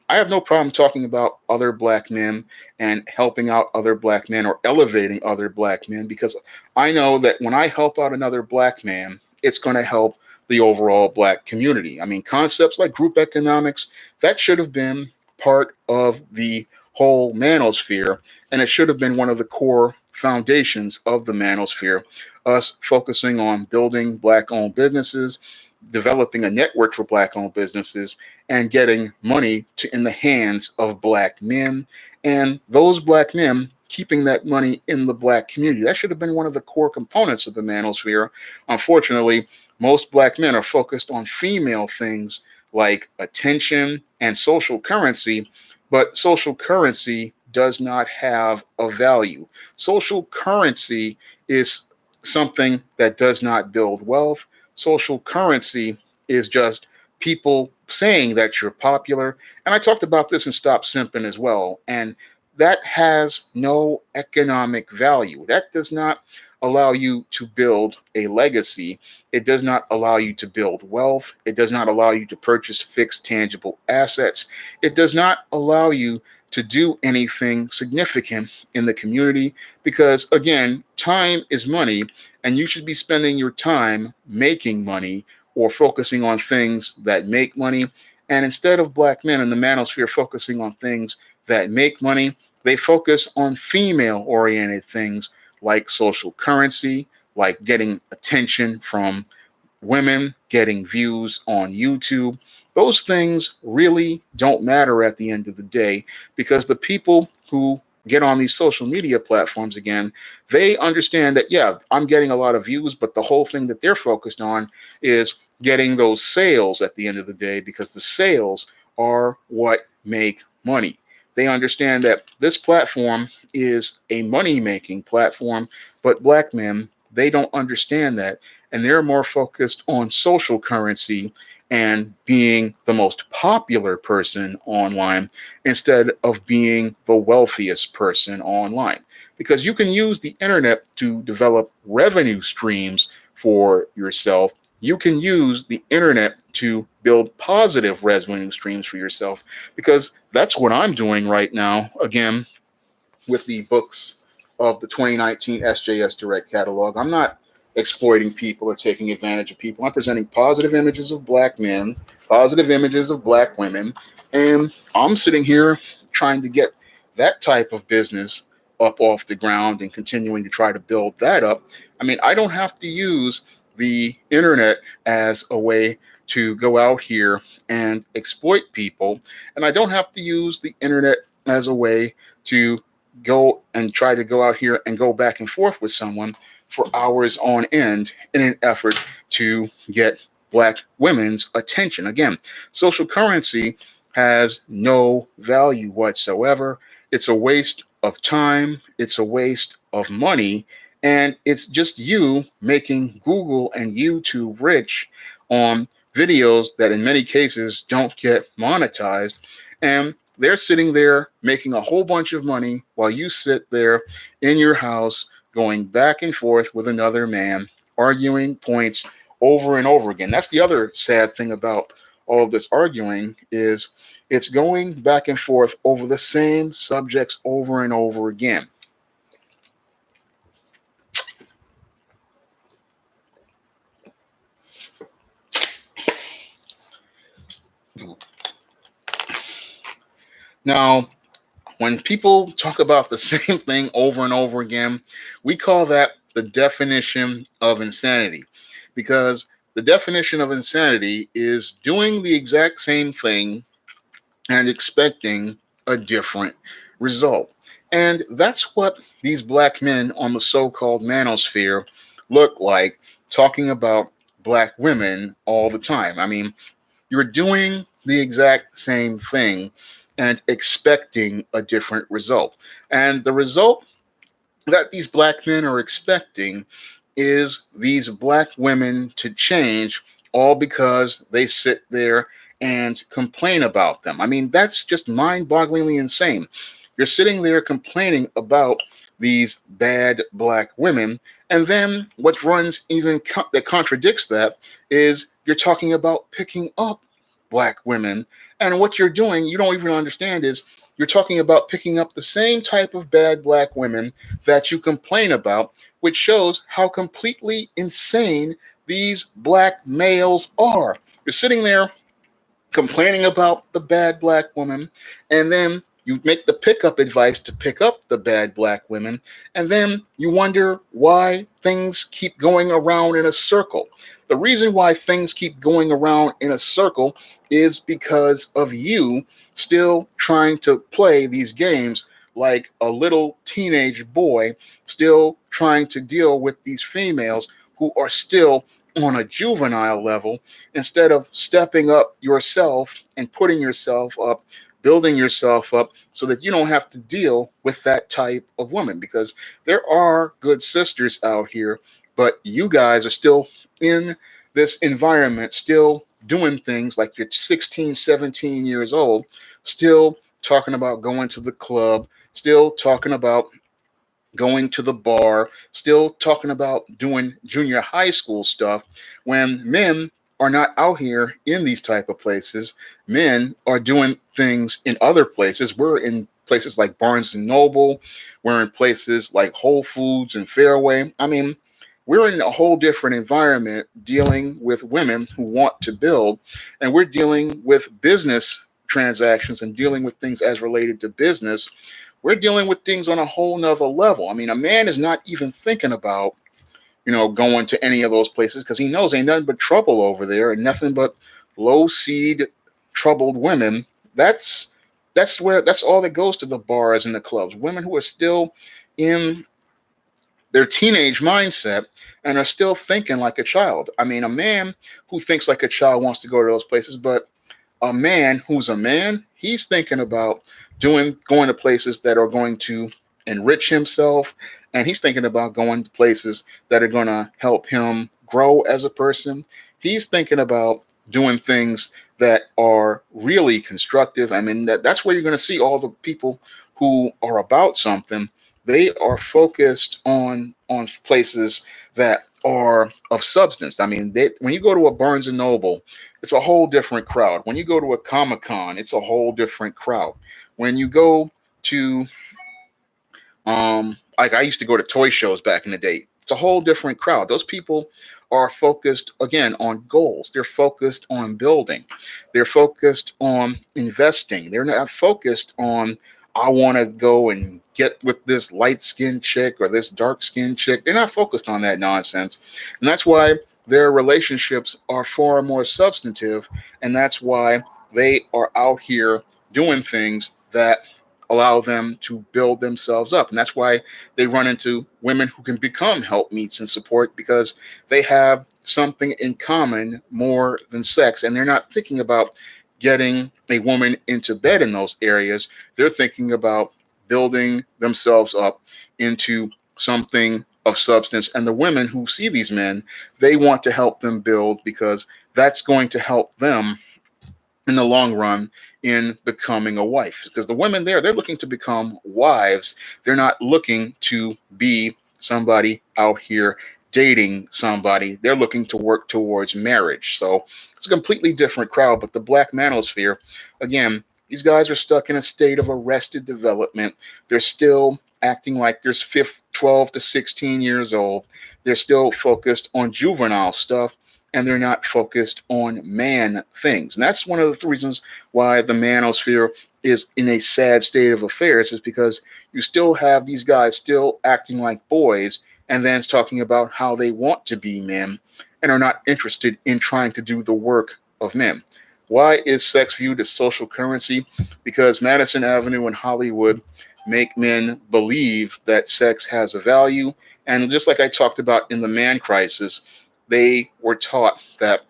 I have no problem talking about other black men and helping out other black men or elevating other black men, because I know that when I help out another black man, it's going to help the overall black community. I mean, concepts like group economics, that should have been part of the whole manosphere, and it should have been one of the core foundations of the manosphere, us focusing on building black-owned businesses, developing a network for black-owned businesses, and getting money in the hands of black men, and those black men keeping that money in the black community. That should have been one of the core components of the manosphere. Unfortunately, most black men are focused on female things like attention and social currency, but social currency does not have a value. Social currency is something that does not build wealth. Social currency is just people saying that you're popular. And I talked about this in Stop Simping as well. And that has no economic value. That does not allow you to build a legacy. It does not allow you to build wealth. It does not allow you to purchase fixed tangible assets. It does not allow you to do anything significant in the community, because again, time is money, and you should be spending your time making money or focusing on things that make money. And instead of black men in the manosphere focusing on things that make money, they focus on female oriented things like social currency, like getting attention from women, getting views on YouTube. Those things really don't matter at the end of the day, because the people who get on these social media platforms, again, they understand that, yeah, I'm getting a lot of views, but the whole thing that they're focused on is getting those sales at the end of the day, because the sales are what make money. They understand that this platform is a money-making platform, but black men, they don't understand that, and they're more focused on social currency and being the most popular person online instead of being the wealthiest person online. Because you can use the internet to develop revenue streams for yourself. You can use the internet to build positive revenue streams for yourself, because that's what I'm doing right now, again, with the books of the 2019 SJS Direct Catalog. I'm not exploiting people or taking advantage of people. I'm presenting positive images of black men, positive images of black women, and I'm sitting here trying to get that type of business up off the ground and continuing to try to build that up. I mean, I don't have to use the internet as a way to go out here and exploit people, and I don't have to use the internet as a way to go and try to go out here and go back and forth with someone for hours on end in an effort to get black women's attention. Again, social currency has no value whatsoever. It's a waste of time, it's a waste of money, and it's just you making Google and YouTube rich on videos that in many cases don't get monetized. And they're sitting there making a whole bunch of money while you sit there in your house going back and forth with another man, arguing points over and over again. That's the other sad thing about all of this arguing is it's going back and forth over the same subjects over and over again. Now, when people talk about the same thing over and over again, we call that the definition of insanity. Because the definition of insanity is doing the exact same thing and expecting a different result. And that's what these black men on the so called manosphere look like, talking about black women all the time. I mean, you're doing the exact same thing and expecting a different result. And the result that these black men are expecting is these black women to change, all because they sit there and complain about them. I mean, that's just mind-bogglingly insane. You're sitting there complaining about these bad black women, and then what runs even that contradicts that is you're talking about picking up black women, and what you're doing, you don't even understand, is you're talking about picking up the same type of bad black women that you complain about, which shows how completely insane these black males are. You're sitting there complaining about the bad black woman, and then you make the pickup advice to pick up the bad black women, and then you wonder why things keep going around in a circle. The reason why things keep going around in a circle is because of you still trying to play these games like a little teenage boy, still trying to deal with these females who are still on a juvenile level, instead of stepping up yourself and putting yourself up, building yourself up so that you don't have to deal with that type of woman. Because there are good sisters out here, but you guys are still in this environment, still doing things like you're 16, 17 years old, still talking about going to the club, still talking about going to the bar, still talking about doing junior high school stuff, when men are not out here in these type of places. Men are doing things in other places. We're in places like Barnes and Noble. We're in places like Whole Foods and Fairway. I mean, we're in a whole different environment dealing with women who want to build, and we're dealing with business transactions and dealing with things as related to business. We're dealing with things on a whole nother level. I mean, a man is not even thinking about, going to any of those places because he knows ain't nothing but trouble over there and nothing but low seed troubled women. That's all that goes to the bars and the clubs. Women who are still in their teenage mindset and are still thinking like a child. I mean, a man who thinks like a child wants to go to those places, but a man who's a man, he's thinking about going to places that are going to enrich himself, and he's thinking about going to places that are going to help him grow as a person. He's thinking about doing things that are really constructive. I mean, that's where you're going to see all the people who are about something. They are focused on places that are of substance. I mean, when you go to a Barnes and Noble, it's a whole different crowd. When you go to a Comic-Con, it's a whole different crowd. When you go to like I used to go to toy shows back in the day, it's a whole different crowd. Those people are focused again on goals. They're focused on building. They're focused on investing. They're not focused on, I want to go and get with this light skinned chick or this dark skinned chick. They're not focused on that nonsense. And that's why their relationships are far more substantive. And that's why they are out here doing things that allow them to build themselves up. And that's why they run into women who can become helpmeets and support, because they have something in common more than sex. And they're not thinking about getting a woman into bed in those areas. They're thinking about building themselves up into something of substance. And the women who see these men, they want to help them build, because that's going to help them in the long run in becoming a wife. Because the women there, they're looking to become wives. They're not looking to be somebody out here dating somebody. They're looking to work towards marriage. So it's a completely different crowd. But the Black Manosphere, again, these guys are stuck in a state of arrested development. They're still acting like they're 12 to 16 years old. They're still focused on juvenile stuff, and they're not focused on man things. And that's one of the reasons why the manosphere is in a sad state of affairs, is because you still have these guys still acting like boys, and then it's talking about how they want to be men and are not interested in trying to do the work of men. Why is sex viewed as social currency? Because Madison Avenue and Hollywood make men believe that sex has a value. And just like I talked about in the man crisis, they were taught that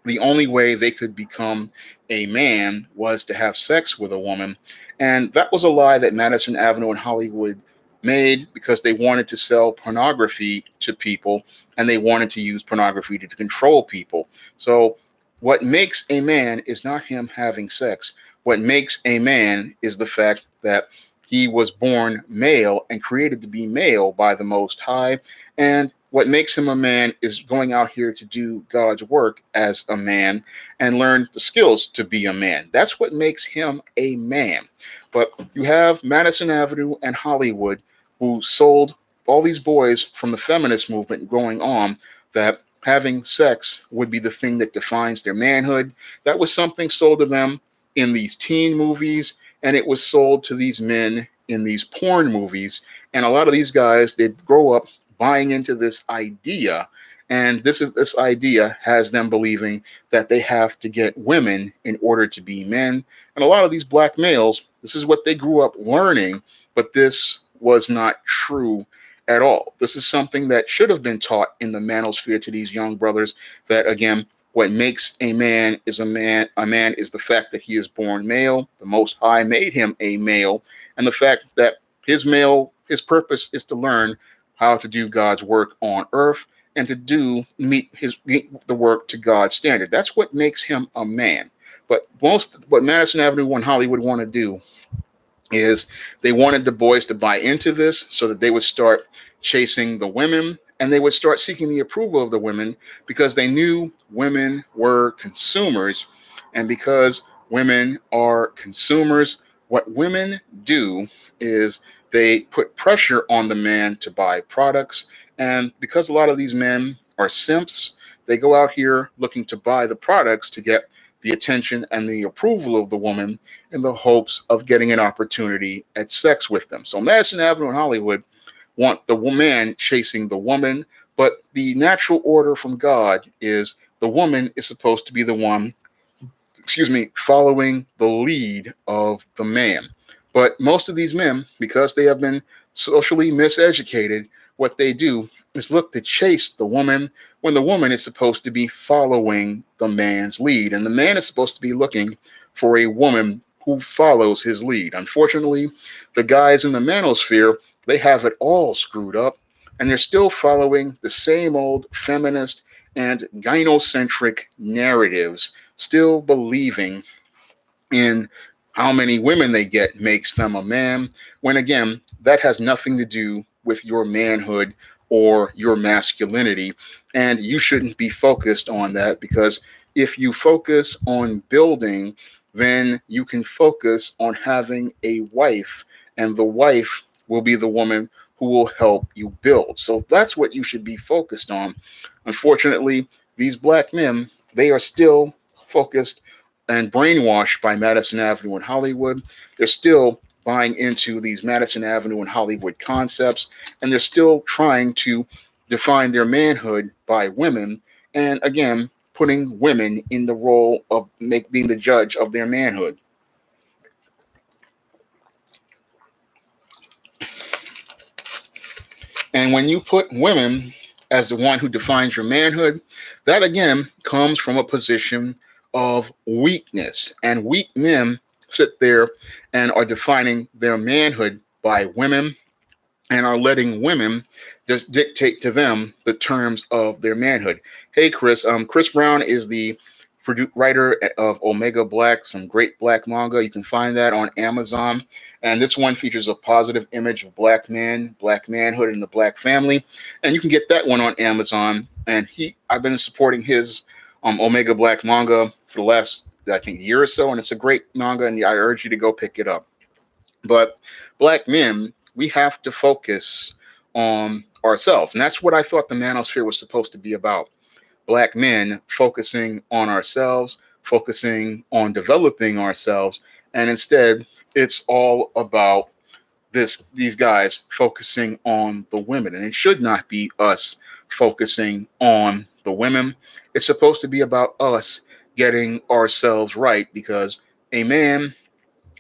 the only way they could become a man was to have sex with a woman. And that was a lie that Madison Avenue and Hollywood made, because they wanted to sell pornography to people, and they wanted to use pornography to control people. So, what makes a man is not him having sex. What makes a man is the fact that he was born male and created to be male by the Most High. And what makes him a man is going out here to do God's work as a man and learn the skills to be a man. That's what makes him a man. But you have Madison Avenue and Hollywood, who sold all these boys from the feminist movement going on that having sex would be the thing that defines their manhood. That was something sold to them in these teen movies, and it was sold to these men in these porn movies. And a lot of these guys, they grow up buying into this idea, and this idea has them believing that they have to get women in order to be men. And a lot of these black males, this is what they grew up learning, but this was not true at all. This is something that should have been taught in the manosphere to these young brothers, that again, what makes a man is a man. A man is the fact that he is born male. The Most High made him a male, and the fact that his purpose is to learn how to do God's work on earth and to meet the work to God's standard. That's what makes him a man. But what Madison Avenue and Hollywood want to do is they wanted the boys to buy into this, so that they would start chasing the women, and they would start seeking the approval of the women, because they knew women were consumers. And because women are consumers, what women do is they put pressure on the man to buy products. And because a lot of these men are simps, they go out here looking to buy the products to get the attention and the approval of the woman, in the hopes of getting an opportunity at sex with them. So Madison Avenue and Hollywood want the man chasing the woman, but the natural order from God is the woman is supposed to be the one, following the lead of the man. But most of these men, because they have been socially miseducated, what they do is look to chase the woman, when the woman is supposed to be following the man's lead. And the man is supposed to be looking for a woman who follows his lead. Unfortunately, the guys in the manosphere, they have it all screwed up, and they're still following the same old feminist and gynocentric narratives, still believing in how many women they get makes them a man, when again, that has nothing to do with your manhood or your masculinity. And you shouldn't be focused on that, because if you focus on building, then you can focus on having a wife, and the wife will be the woman who will help you build. So that's what you should be focused on. Unfortunately, these black men, they are still focused and brainwashed by Madison Avenue and Hollywood. They're still buying into these Madison Avenue and Hollywood concepts, and they're still trying to define their manhood by women, and again, putting women in the role of being the judge of their manhood. And when you put women as the one who defines your manhood, that again comes from a position of weakness. And weak men sit there and are defining their manhood by women and are letting women just dictate to them the terms of their manhood. Hey, Chris. Chris Brown is the writer of Omega Black, some great black manga. You can find that on Amazon. And this one features a positive image of black men, black manhood, and the black family. And you can get that one on Amazon. And I've been supporting his Omega Black manga for the last, I think, year or so. And it's a great manga, and I urge you to go pick it up. But black men, we have to focus on ourselves. And that's what I thought the Manosphere was supposed to be about. Black men focusing on ourselves, focusing on developing ourselves. And instead, it's all about these guys focusing on the women. And it should not be us focusing on the women. It's supposed to be about us getting ourselves right, because a man,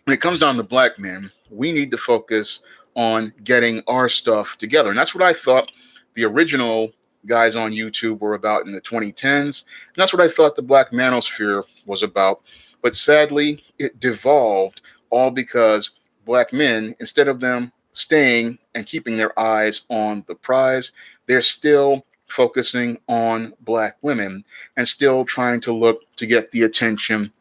when it comes down to black men, we need to focus on getting our stuff together. And that's what I thought the original guys on YouTube were about in the 2010s. And that's what I thought the Black Manosphere was about. But sadly, it devolved all because black men, instead of them staying and keeping their eyes on the prize, they're still focusing on black women and still trying to look to get the attention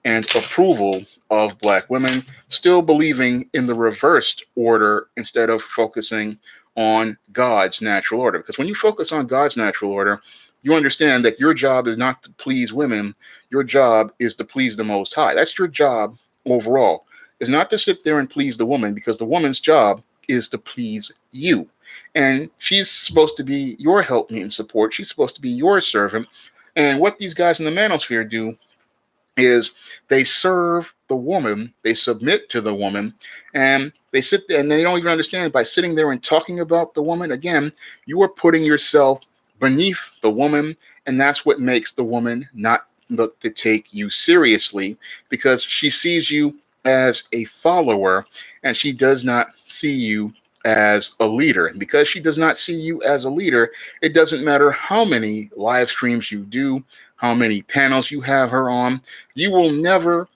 and approval of black women, still believing in the reversed order instead of focusing on God's natural order. Because when you focus on God's natural order, you understand that your job is not to please women. Your job is to please the Most High. That's your job overall. It's not to sit there and please the woman, because the woman's job is to please you. And she's supposed to be your helpmeet and support. She's supposed to be your servant. And what these guys in the Manosphere do is they serve the woman, they submit to the woman, and they sit there and they don't even understand. By sitting there and talking about the woman, again, you are putting yourself beneath the woman, and that's what makes the woman not look to take you seriously, because she sees you as a follower and she does not see you as a leader. And because she does not see you as a leader, it doesn't matter how many live streams you do, how many panels you have her on, you will never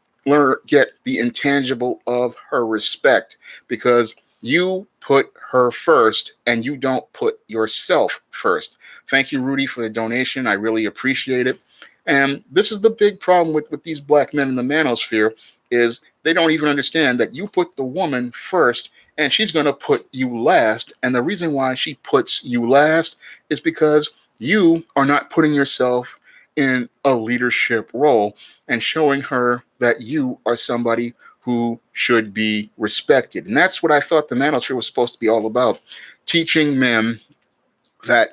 get the intangible of her respect, because you put her first and you don't put yourself first. Thank you, Rudy, for the donation. I really appreciate it. And this is the big problem with these black men in the Manosphere, is they don't even understand that you put the woman first and she's going to put you last. And the reason why she puts you last is because you are not putting yourself in a leadership role and showing her that you are somebody who should be respected. And that's what I thought the Manosphere was supposed to be all about, teaching men that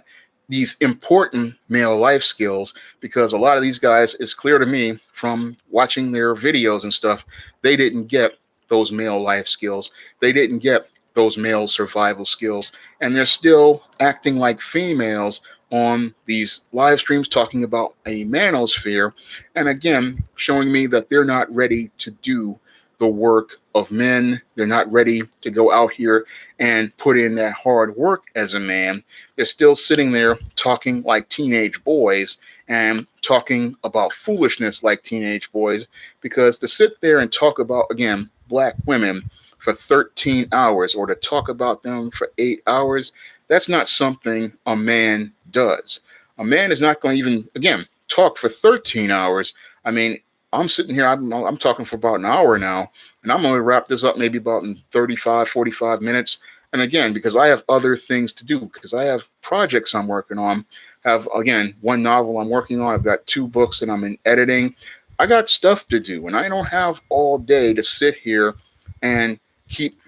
these important male life skills, because a lot of these guys, it's clear to me from watching their videos and stuff, they didn't get those male life skills. They didn't get those male survival skills. And they're still acting like females on these live streams talking about a manosphere. And again, showing me that they're not ready to do the work of men. They're not ready to go out here and put in that hard work as a man. They're still sitting there talking like teenage boys and talking about foolishness like teenage boys, because to sit there and talk about, again, black women for 13 hours or to talk about them for 8 hours, that's not something a man does. A man is not going to even, again, talk for 13 hours. I mean, I'm sitting here, I'm talking for about an hour now, and I'm going to wrap this up maybe about in 35, 45 minutes. And again, because I have other things to do, because I have projects I'm working on, have, again, one novel I'm working on. I've got 2 books that I'm in editing. I got stuff to do, and I don't have all day to sit here and keep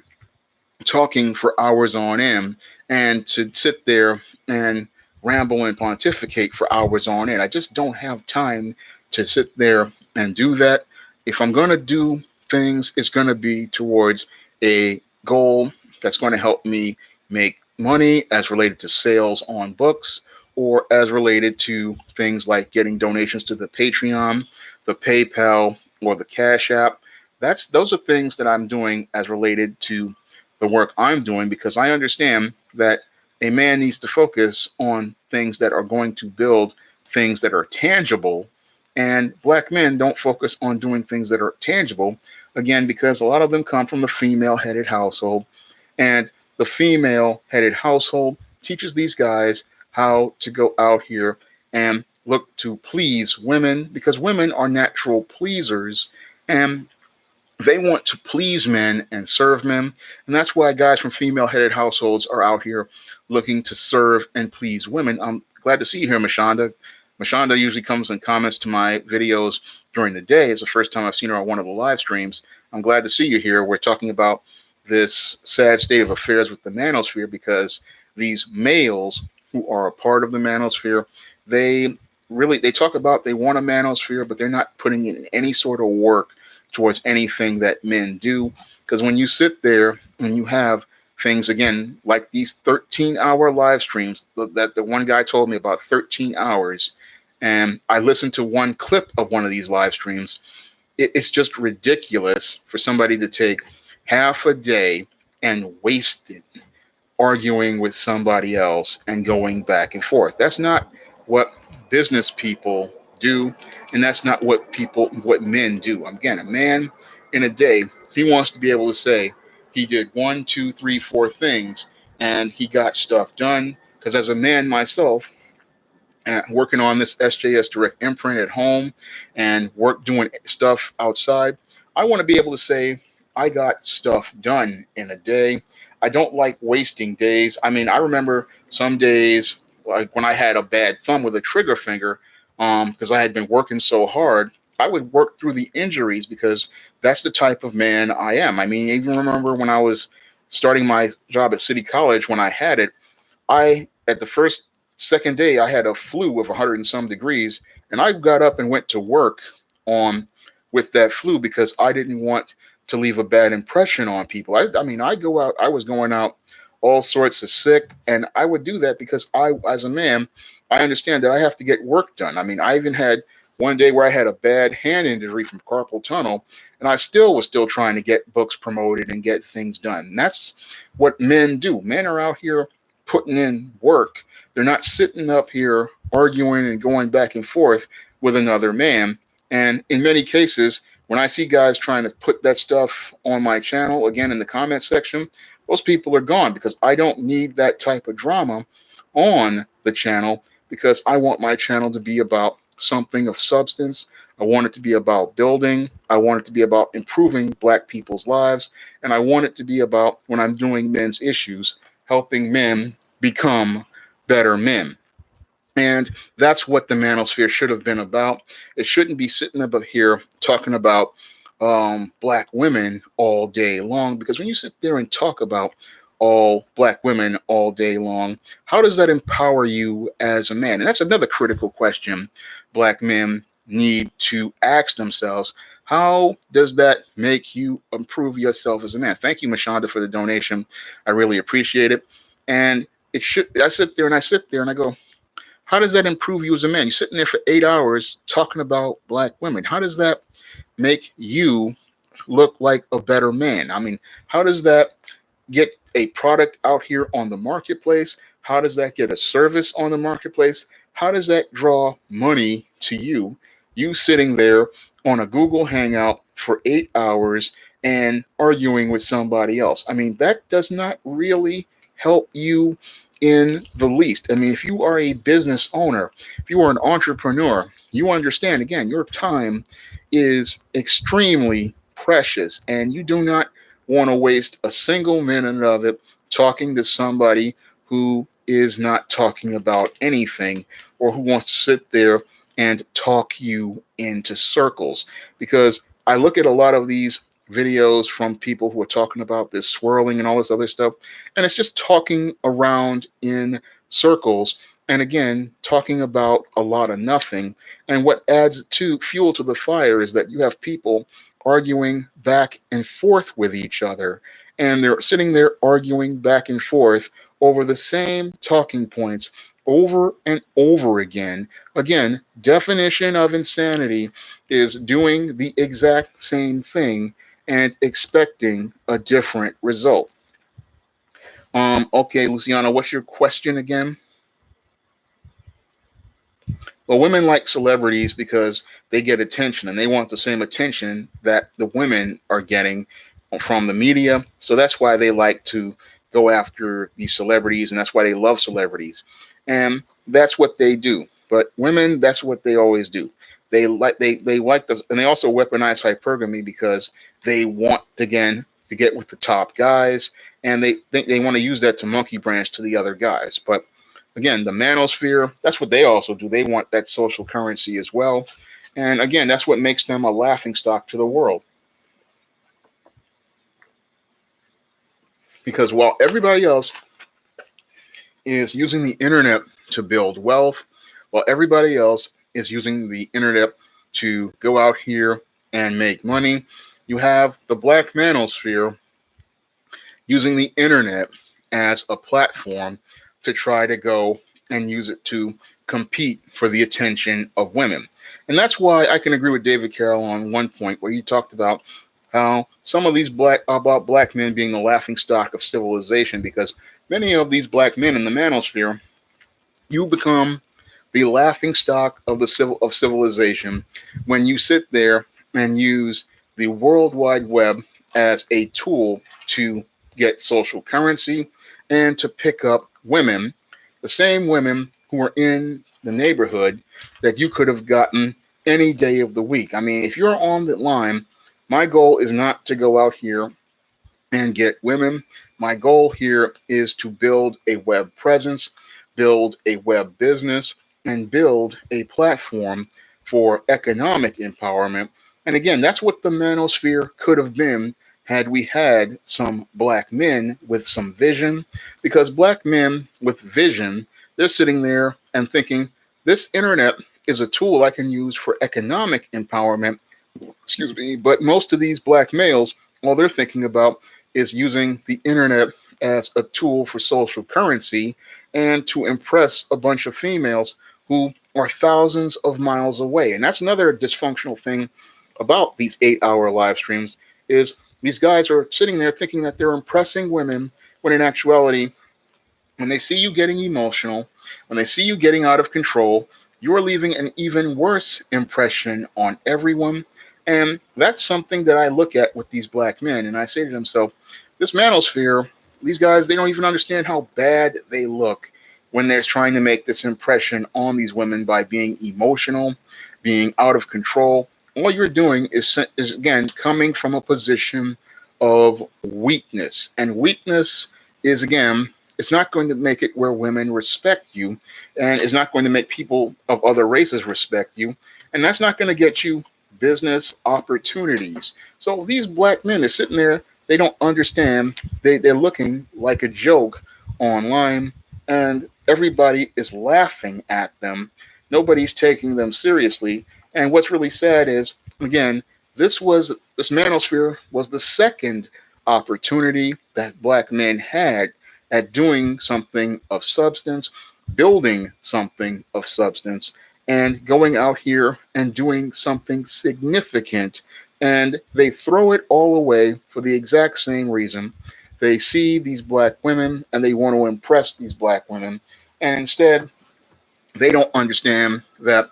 talking for hours on end and to sit there and ramble and pontificate for hours on end. I just don't have time to sit there and do that. If I'm going to do things, it's going to be towards a goal that's going to help me make money as related to sales on books, or as related to things like getting donations to the Patreon, the PayPal, or the Cash App. Those are things that I'm doing as related to the work I'm doing, because I understand that A man needs to focus on things that are going to build things that are tangible. And black men don't focus on doing things that are tangible, again, because a lot of them come from a female headed household. And the female headed household teaches these guys how to go out here and look to please women because women are natural pleasers. And they want to please men and serve men. And that's why guys from female headed households are out here looking to serve and please women. I'm glad to see you here, Mashonda. Mashonda usually comes and comments to my videos during the day. It's the first time I've seen her on one of the live streams. I'm glad to see you here. We're talking about this sad state of affairs with the manosphere because these males who are a part of the manosphere, they talk about they want a manosphere, but they're not putting in any sort of work towards anything that men do. Because when you sit there and you have things, again, like these 13-hour live streams that the one guy told me about, 13 hours, and I listened to one clip of one of these live streams, it's just ridiculous for somebody to take half a day and waste it arguing with somebody else and going back and forth. That's not what business people do, and that's not what men do. Again, a man in a day, he wants to be able to say he did 1, 2, 3, 4 things and he got stuff done. Because as a man myself, working on this SJS Direct imprint at home and work doing stuff outside, I want to be able to say I got stuff done in a day. I don't like wasting days. I mean, I remember some days like when I had a bad thumb with a trigger finger, because I had been working so hard, I would work through the injuries because that's the type of man I am. I mean, even remember when I was starting my job at City College, when I had it, at the second day, I had a flu of 100 and some degrees, and I got up and went to work on with that flu because I didn't want to leave a bad impression on people. I mean, I was going out all sorts of sick, and I would do that because as a man, I understand that I have to get work done. I mean, I even had one day where I had a bad hand injury from carpal tunnel, and I was still trying to get books promoted and get things done. And that's what men do. Men are out here putting in work. They're not sitting up here arguing and going back and forth with another man. And in many cases, when I see guys trying to put that stuff on my channel, again, in the comment section, those people are gone because I don't need that type of drama on the channel because I want my channel to be about something of substance. I want it to be about building. I want it to be about improving Black people's lives. And I want it to be about, when I'm doing men's issues, helping men become better men. And that's what the manosphere should have been about. It shouldn't be sitting up here talking about Black women all day long, because when you sit there and talk about all Black women all day long, how does that empower you as a man? And that's another critical question Black men need to ask themselves. How does that make you improve yourself as a man? Thank you, Mashonda, for the donation. I really appreciate it. And I sit there and I go, how does that improve you as a man? You're sitting there for 8 hours talking about Black women. How does that make you look like a better man? I mean, how does that get a product out here on the marketplace? How does that get a service on the marketplace? How does that draw money to you? You sitting there on a Google Hangout for 8 hours and arguing with somebody else. I mean, that does not really help you in the least. I mean, if you are a business owner, if you are an entrepreneur, you understand, again, your time is extremely precious, and you do not want to waste a single minute of it talking to somebody who is not talking about anything, or who wants to sit there and talk you into circles. Because I look at a lot of these videos from people who are talking about this swirling and all this other stuff, and it's just talking around in circles, and again, talking about a lot of nothing. And what adds to fuel to the fire is that you have people arguing back and forth with each other, and they're sitting there arguing back and forth over the same talking points over and over again. Again, definition of insanity is doing the exact same thing and expecting a different result. Okay, Luciana, what's your question again? Well, women like celebrities because they get attention and they want the same attention that the women are getting from the media. So that's why they like to go after these celebrities and that's why they love celebrities. And that's what they do. But women, that's what they always do. They like this, and they also weaponize hypergamy because they want again to get with the top guys, and they think they want to use that to monkey branch to the other guys. But again, the manosphere, that's what they also do. They want that social currency as well. And again, that's what makes them a laughing stock to the world. Because while everybody else is using the internet to build wealth, while everybody else is using the internet to go out here and make money, you have the black manosphere using the internet as a platform to try to go and use it to compete for the attention of women. And that's why I can agree with David Carroll on one point where he talked about how some of these black men being the laughing stock of civilization, because many of these black men in the manosphere, you become the laughing stock of civilization when you sit there and use the World Wide Web as a tool to get social currency and to pick up women, the same women who are in the neighborhood that you could have gotten any day of the week. I mean, if you're on the line, my goal is not to go out here and get women. My goal here is to build a web presence, build a web business, and build a platform for economic empowerment. And again, that's what the manosphere could have been had we had some black men with some vision. Because black men with vision, they're sitting there and thinking, this internet is a tool I can use for economic empowerment. Excuse me. But most of these black males, all they're thinking about is using the internet as a tool for social currency and to impress a bunch of females who are thousands of miles away. And that's another dysfunctional thing about these 8-hour live streams is these guys are sitting there thinking that they're impressing women when in actuality, when they see you getting emotional, when they see you getting out of control, you're leaving an even worse impression on everyone. And that's something that I look at with these black men. And I say to them, so this manosphere, these guys, they don't even understand how bad they look when they're trying to make this impression on these women by being emotional, being out of control. All you're doing is again, coming from a position of weakness. And weakness is, again, it's not going to make it where women respect you, and it's not going to make people of other races respect you, and that's not going to get you business opportunities. So these black men are sitting there, they don't understand, they're looking like a joke online, and everybody is laughing at them. Nobody's taking them seriously. And what's really sad is, again, this manosphere was the second opportunity that black men had at doing something of substance, building something of substance, and going out here and doing something significant. And they throw it all away for the exact same reason. They see these black women and they want to impress these black women. And instead, they don't understand that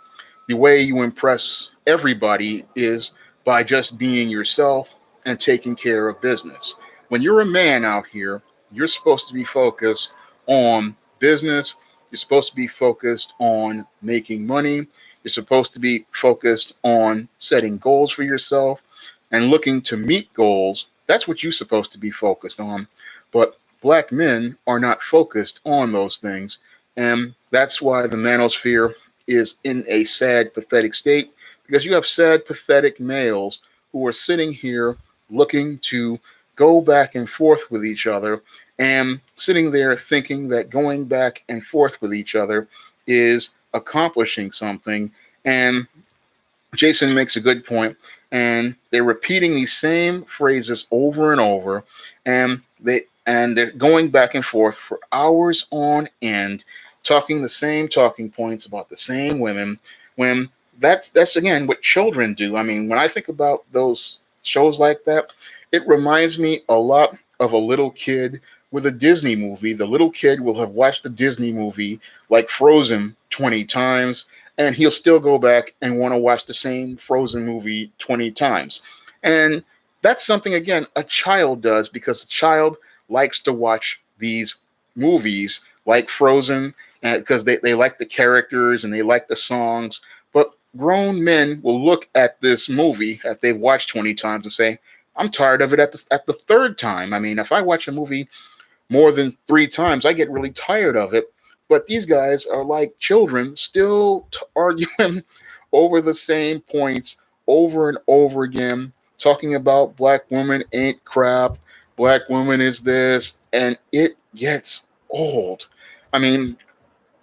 the way you impress everybody is by just being yourself and taking care of business. When you're a man out here, you're supposed to be focused on business. You're supposed to be focused on making money. You're supposed to be focused on setting goals for yourself and looking to meet goals. That's what you're supposed to be focused on. But black men are not focused on those things. And that's why the manosphere is in a sad, pathetic state, because you have sad, pathetic males who are sitting here looking to go back and forth with each other and sitting there thinking that going back and forth with each other is accomplishing something. And Jason makes a good point, and they're repeating these same phrases over and over, and they're going back and forth for hours on end, talking the same talking points about the same women. When that's again what children do. I mean, when I think about those shows like that, it reminds me a lot of a little kid with a Disney movie, the little kid will have watched the Disney movie like Frozen 20 times, and he'll still go back and want to watch the same Frozen movie 20 times. And that's something, again, a child does because a child likes to watch these movies like Frozen and because they like the characters and they like the songs. But grown men will look at this movie that they've watched 20 times and say, I'm tired of it at the third time. I mean, if I watch a movie more than three times, I get really tired of it. But these guys are like children, still arguing over the same points over and over again, talking about black women ain't crap, black woman is this, and it gets old. I mean,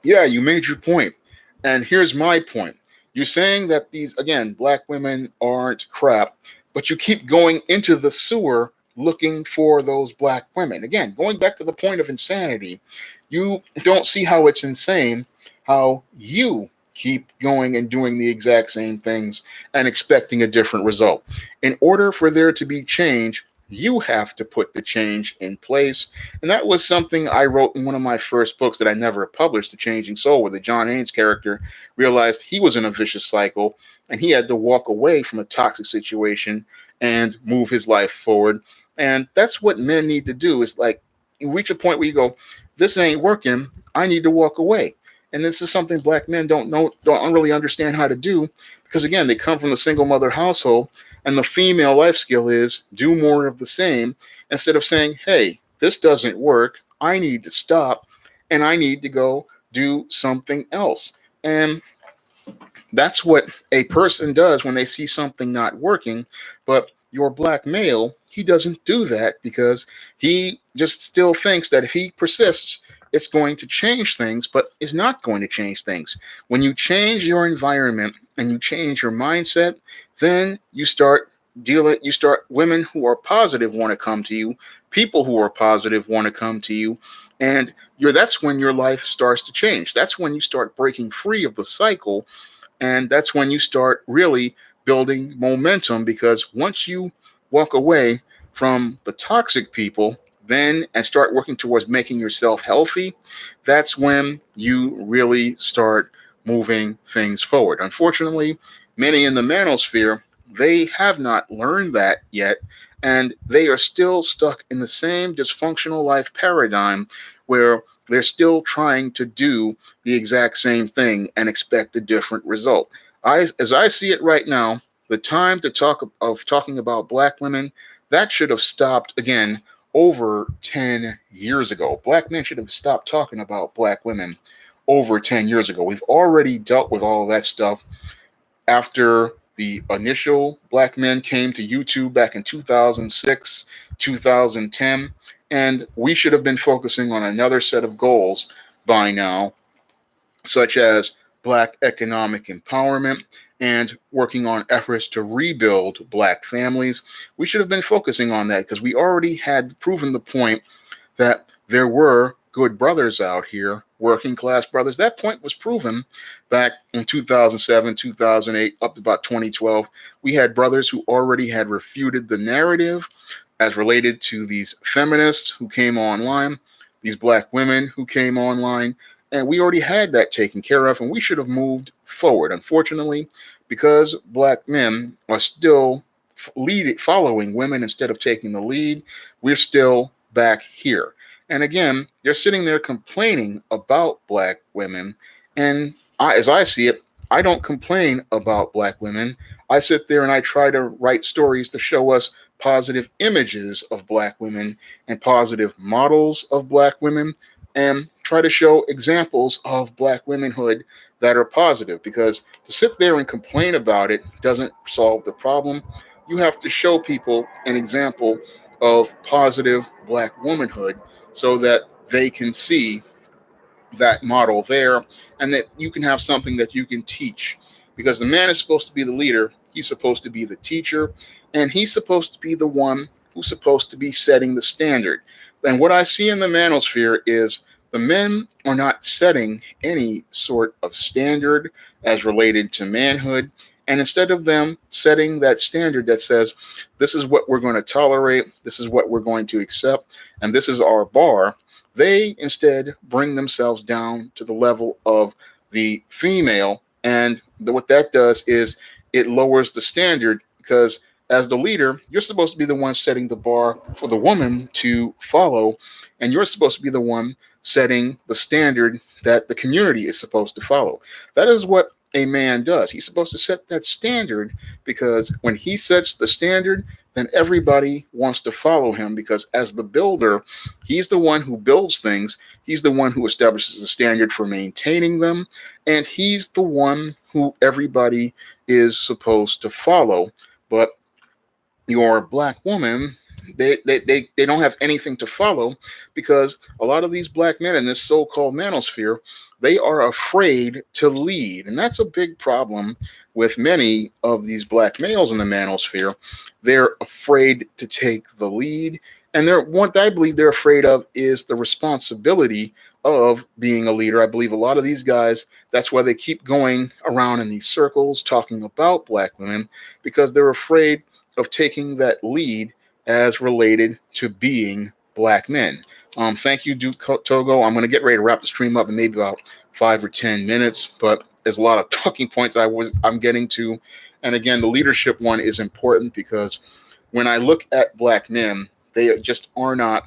yeah, you made your point. And here's my point. You're saying that these, again, black women aren't crap, but you keep going into the sewer looking for those black women. Again, going back to the point of insanity, you don't see how it's insane how you keep going and doing the exact same things and expecting a different result. In order for there to be change, you have to put the change in place. And that was something I wrote in one of my first books that I never published, The Changing Soul, where the John Haynes character realized he was in a vicious cycle and he had to walk away from a toxic situation and move his life forward. And that's what men need to do, is like you reach a point where you go, this ain't working, I need to walk away. And this is something black men don't really understand how to do, because again, they come from the single mother household, and the female life skill is do more of the same instead of saying, hey, this doesn't work, I need to stop and I need to go do something else. And that's what a person does when they see something not working. But your black male, he doesn't do that because he just still thinks that if he persists, it's going to change things, but it's not going to change things. When you change your environment and you change your mindset, then you start women who are positive want to come to you, people who are positive want to come to you, and that's when your life starts to change. That's when you start breaking free of the cycle, and that's when you start really building momentum, because once you walk away from the toxic people, then and start working towards making yourself healthy, that's when you really start moving things forward. Unfortunately, many in the manosphere, they have not learned that yet, and they are still stuck in the same dysfunctional life paradigm where they're still trying to do the exact same thing and expect a different result. As I see it right now, the time to talking about black women, that should have stopped again over 10 years ago. Black men should have stopped talking about black women over 10 years ago. We've already dealt with all of that stuff after the initial black men came to YouTube back in 2006, 2010, and we should have been focusing on another set of goals by now, such as black economic empowerment and working on efforts to rebuild black families. We should have been focusing on that because we already had proven the point that there were good brothers out here, working class brothers. That point was proven back in 2007, 2008, up to about 2012. We had brothers who already had refuted the narrative as related to these feminists who came online, these black women who came online, and we already had that taken care of, and we should have moved forward. Unfortunately, because black men are still following women instead of taking the lead, we're still back here. And again, they're sitting there complaining about black women. And as I see it, I don't complain about black women. I sit there and I try to write stories to show us positive images of black women and positive models of black women, and try to show examples of black womanhood that are positive. Because to sit there and complain about it doesn't solve the problem. You have to show people an example of positive black womanhood so that they can see that model there, and that you can have something that you can teach. Because the man is supposed to be the leader, he's supposed to be the teacher, and he's supposed to be the one who's supposed to be setting the standard. And what I see in the manosphere is the men are not setting any sort of standard as related to manhood, And instead of them setting that standard that says, this is what we're going to tolerate, this is what we're going to accept, and this is our bar, they instead bring themselves down to the level of the female. And what that does is it lowers the standard, because as the leader, you're supposed to be the one setting the bar for the woman to follow, and you're supposed to be the one setting the standard that the community is supposed to follow. That is what a man does. He's supposed to set that standard, because when he sets the standard, then everybody wants to follow him, because as the builder, he's the one who builds things. He's the one who establishes the standard for maintaining them, and he's the one who everybody is supposed to follow. But your black woman, they don't have anything to follow, because a lot of these black men in this so-called manosphere, they are afraid to lead. And that's a big problem with many of these black males in the manosphere. They're afraid to take the lead. And what I believe they're afraid of is the responsibility of being a leader. I believe a lot of these guys, that's why they keep going around in these circles talking about black women, because they're afraid of taking that lead as related to being black men. Thank you, Duke Togo. I'm going to get ready to wrap the stream up in maybe about 5 or 10 minutes, but there's a lot of talking points I'm getting to. And again, the leadership one is important, because when I look at black men, they just are not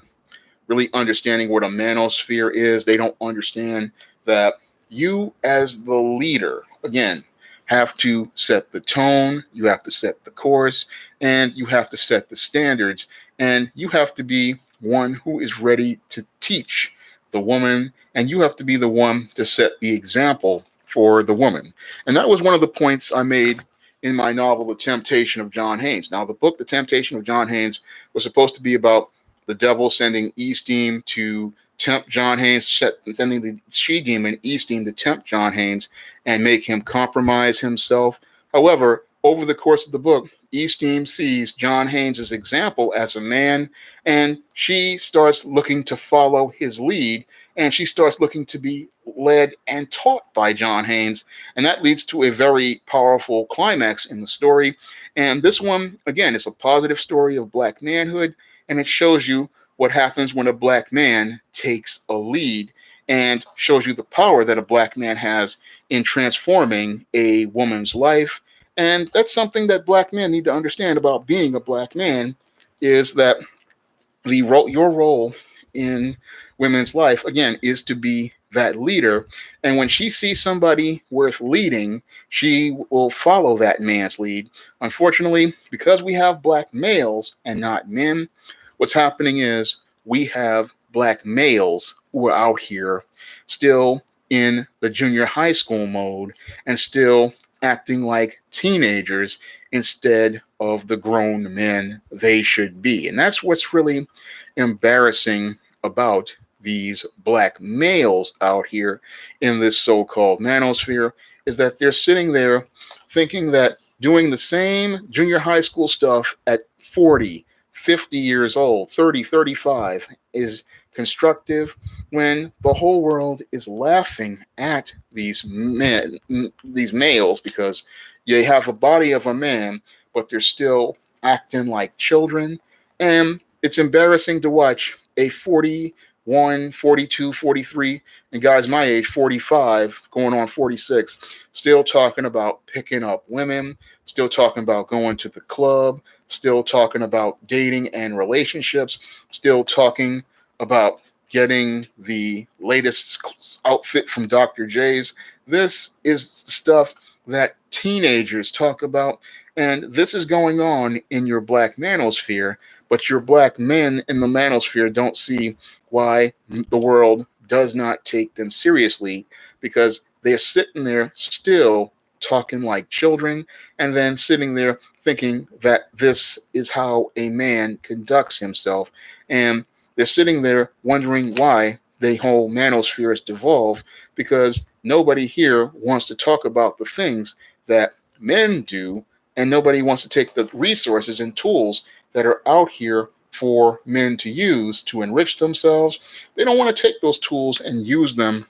really understanding what a manosphere is. They don't understand that you, as the leader, again, have to set the tone, you have to set the course, and you have to set the standards. And you have to be one who is ready to teach the woman, and you have to be the one to set the example for the woman. And that was one of the points I made in my novel, The Temptation of John Haynes. Now, the book, The Temptation of John Haynes, was supposed to be about the devil sending Eastine to tempt John Haynes, sending the she-demon Eastine to tempt John Haynes and make him compromise himself. However, over the course of the book, Eastine sees John Haynes' example as a man, and she starts looking to follow his lead, and she starts looking to be led and taught by John Haynes, and that leads to a very powerful climax in the story. And this one, again, is a positive story of black manhood, and it shows you what happens when a black man takes a lead, and shows you the power that a black man has in transforming a woman's life. And that's something that black men need to understand about being a black man, is that your role in women's life, again, is to be that leader. And when she sees somebody worth leading, she will follow that man's lead. Unfortunately, because we have black males and not men, what's happening is we have black males who are out here still in the junior high school mode and still acting like teenagers instead of the grown men they should be. And that's what's really embarrassing about these black males out here in this so-called manosphere, is that they're sitting there thinking that doing the same junior high school stuff at 40, 50 years old, 30, 35 is constructive, when the whole world is laughing at these men, these males, because they have a body of a man, but they're still acting like children. And it's embarrassing to watch a 41, 42, 43, and guys my age, 45, going on 46, still talking about picking up women, still talking about going to the club, still talking about dating and relationships, still talking about getting the latest outfit from Dr. J's. This is stuff that teenagers talk about, and this is going on in your black manosphere, but your black men in the manosphere don't see why the world does not take them seriously, because they're sitting there still talking like children, and then sitting there thinking that this is how a man conducts himself. And they're sitting there wondering why the whole manosphere is devolved, because nobody here wants to talk about the things that men do, and nobody wants to take the resources and tools that are out here for men to use to enrich themselves. They don't want to take those tools and use them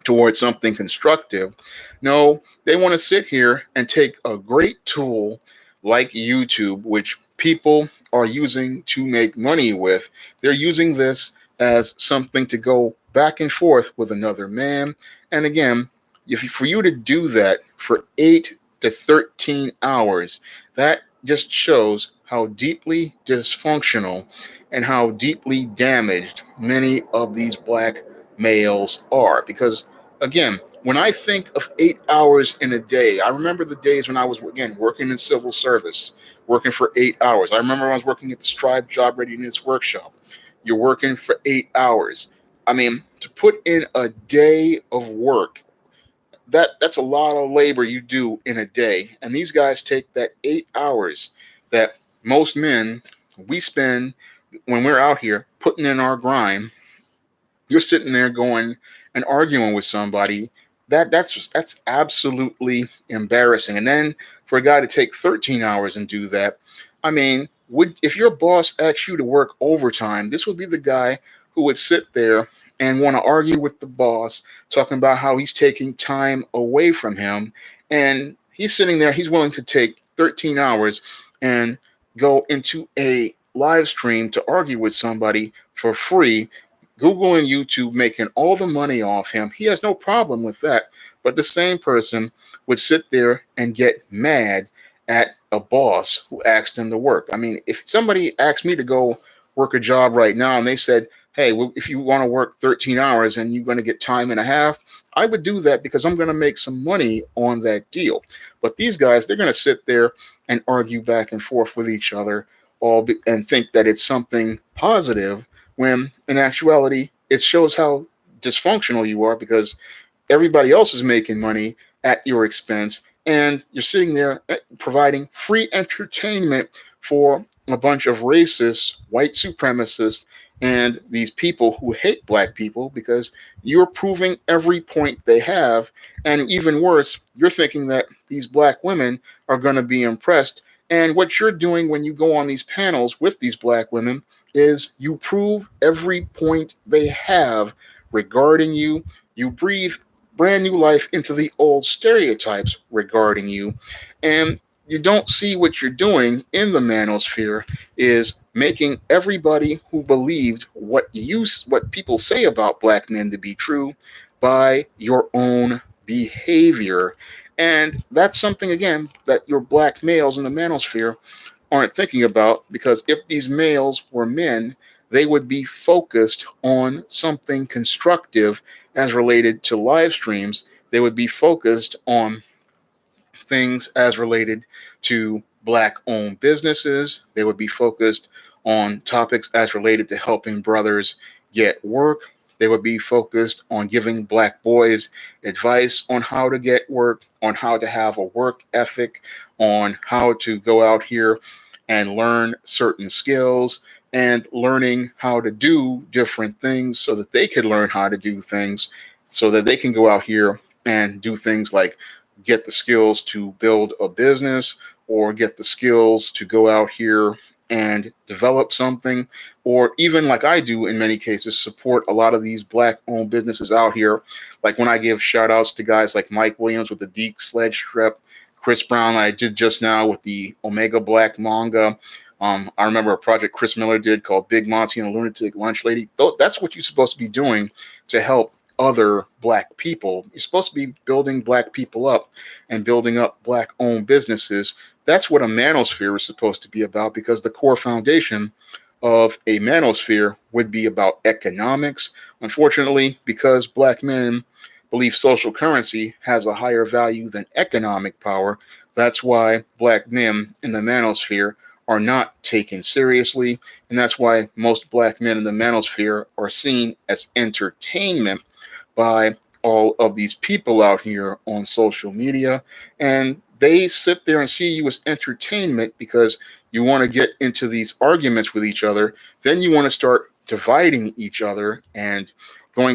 towards something constructive. No, they want to sit here and take a great tool like YouTube, which people are using to make money with. They're using this as something to go back and forth with another man. And again, if for you to do that for 8 to 13 hours, that just shows how deeply dysfunctional and how deeply damaged many of these black males are. Because again, when I think of 8 hours in a day, I remember the days when I was, again, working in civil service, working for 8 hours. I remember I was working at the Strive Job Readiness Workshop. You're working for 8 hours. I mean, to put in a day of work, that's a lot of labor you do in a day. And these guys take that 8 hours that most men we spend when we're out here putting in our grind. You're sitting there going and arguing with somebody. That's absolutely embarrassing. And then for a guy to take 13 hours and do that, I mean, would if your boss asked you to work overtime, this would be the guy who would sit there and want to argue with the boss, talking about how he's taking time away from him. And he's sitting there, he's willing to take 13 hours and go into a live stream to argue with somebody for free. Google and YouTube making all the money off him. He has no problem with that. But the same person would sit there and get mad at a boss who asked him to work. I mean, if somebody asked me to go work a job right now and they said, hey, well, if you want to work 13 hours and you're going to get time and a half, I would do that because I'm going to make some money on that deal. But these guys, they're going to sit there and argue back and forth with each other and think that it's something positive when in actuality it shows how dysfunctional you are, because everybody else is making money at your expense and you're sitting there providing free entertainment for a bunch of racist white supremacists and these people who hate black people because you're proving every point they have. And even worse, you're thinking that these black women are going to be impressed. And what you're doing when you go on these panels with these black women is you prove every point they have regarding you. You breathe brand new life into the old stereotypes regarding you. And you don't see what you're doing in the manosphere is making everybody who believed what people say about black men to be true by your own behavior. And that's something, again, that your black males in the manosphere aren't thinking about, because if these males were men, they would be focused on something constructive as related to live streams. They would be focused on things as related to black owned businesses. They would be focused on topics as related to helping brothers get work. They would be focused on giving black boys advice on how to get work, on how to have a work ethic, on how to go out here and learn certain skills and learning how to do different things so that they can learn how to do things so that they can go out here and do things like get the skills to build a business or get the skills to go out here and develop something, or even like I do in many cases, support a lot of these black owned businesses out here. Like when I give shout outs to guys like Mike Williams with the Deke Sledge Strip, Chris Brown, I did just now with the Omega Black manga. I remember a project Chris Miller did called Big Monty and the Lunatic Lunch Lady. That's what you're supposed to be doing to help other black people. You're supposed to be building black people up and building up black owned businesses. That's what a manosphere is supposed to be about, because the core foundation of a manosphere would be about economics. Unfortunately, because black men believe social currency has a higher value than economic power, that's why black men in the manosphere are not taken seriously. And that's why most black men in the manosphere are seen as entertainment by all of these people out here on social media. And they sit there and see you as entertainment because you want to get into these arguments with each other. Then you want to start dividing each other and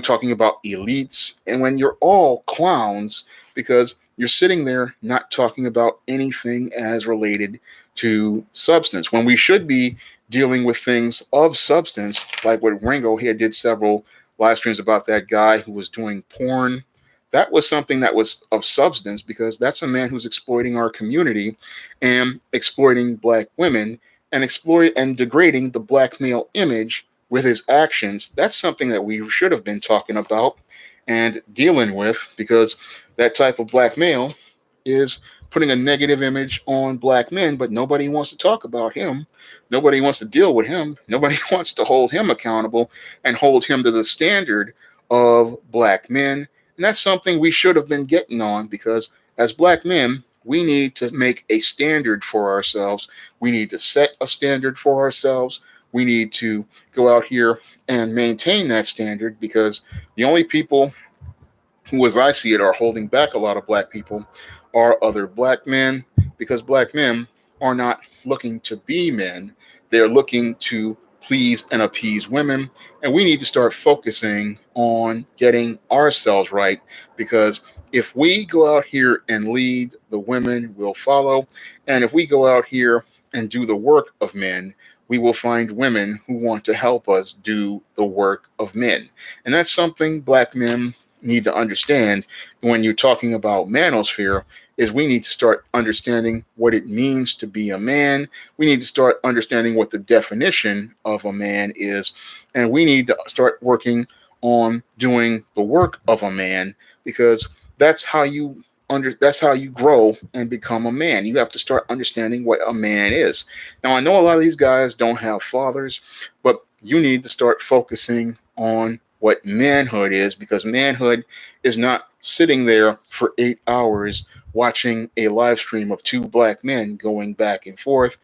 talking about elites. And when you're all clowns, because you're sitting there not talking about anything as related to substance, when we should be dealing with things of substance, like what Ringo here did several live streams about that guy who was doing porn that was something that was of substance, because that's a man who's exploiting our community and exploiting black women and exploiting and degrading the black male image with his actions. That's something that we should have been talking about and dealing with, because that type of black male is putting a negative image on black men, but nobody wants to talk about him. Nobody wants to deal with him. Nobody wants to hold him accountable and hold him to the standard of black men. And that's something we should have been getting on, because as black men, we need to make a standard for ourselves. We need to set a standard for ourselves. We need to go out here and maintain that standard, because the only people who, as I see it, are holding back a lot of black people are other black men, because black men are not looking to be men. They're looking to please and appease women. And we need to start focusing on getting ourselves right, because if we go out here and lead, the women will follow. And if we go out here and do the work of men, we will find women who want to help us do the work of men. And that's something black men need to understand when you're talking about manosphere, is we need to start understanding what it means to be a man. We need to start understanding what the definition of a man is, and we need to start working on doing the work of a man, because that's how you that's how you grow and become a man. You have to start understanding what a man is. Now, I know a lot of these guys don't have fathers, but you need to start focusing on what manhood is, because manhood is not sitting there for 8 hours watching a live stream of two black men going back and forth.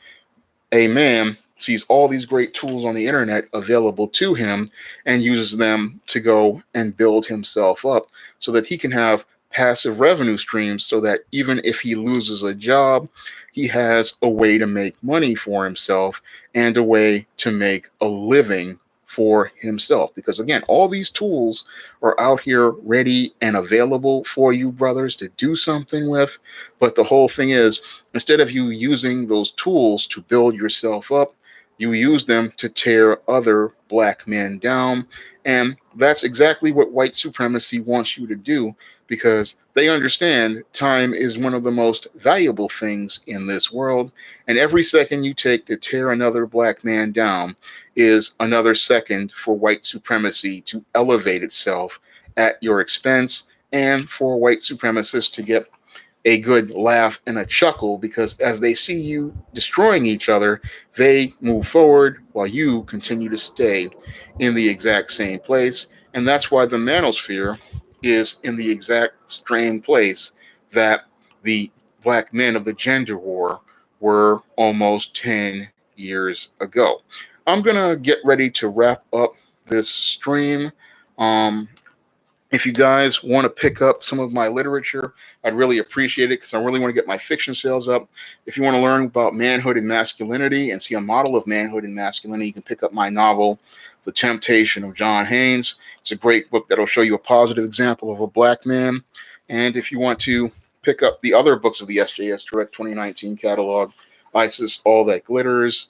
A man sees all these great tools on the internet available to him and uses them to go and build himself up so that he can have passive revenue streams, so that even if he loses a job, he has a way to make money for himself and a way to make a living for himself. Because again, all these tools are out here ready and available for you brothers to do something with. But the whole thing is, instead of you using those tools to build yourself up, you use them to tear other black men down. And that's exactly what white supremacy wants you to do, because they understand time is one of the most valuable things in this world. And every second you take to tear another black man down is another second for white supremacy to elevate itself at your expense, and for white supremacists to get a good laugh and a chuckle, because as they see you destroying each other, they move forward while you continue to stay in the exact same place. And that's why the manosphere is in the exact same place that the black men of the gender war were almost 10 years ago. I'm going to get ready to wrap up this stream. Um, if you guys want to pick up some of my literature, I'd really appreciate it, because I really want to get my fiction sales up. If you want to learn about manhood and masculinity and see a model of manhood and masculinity, you can pick up my novel, The Temptation of John Haynes. It's a great book that'll show you a positive example of a black man. And if you want to pick up the other books of the SJS Direct 2019 catalog, Isis, All That Glitters,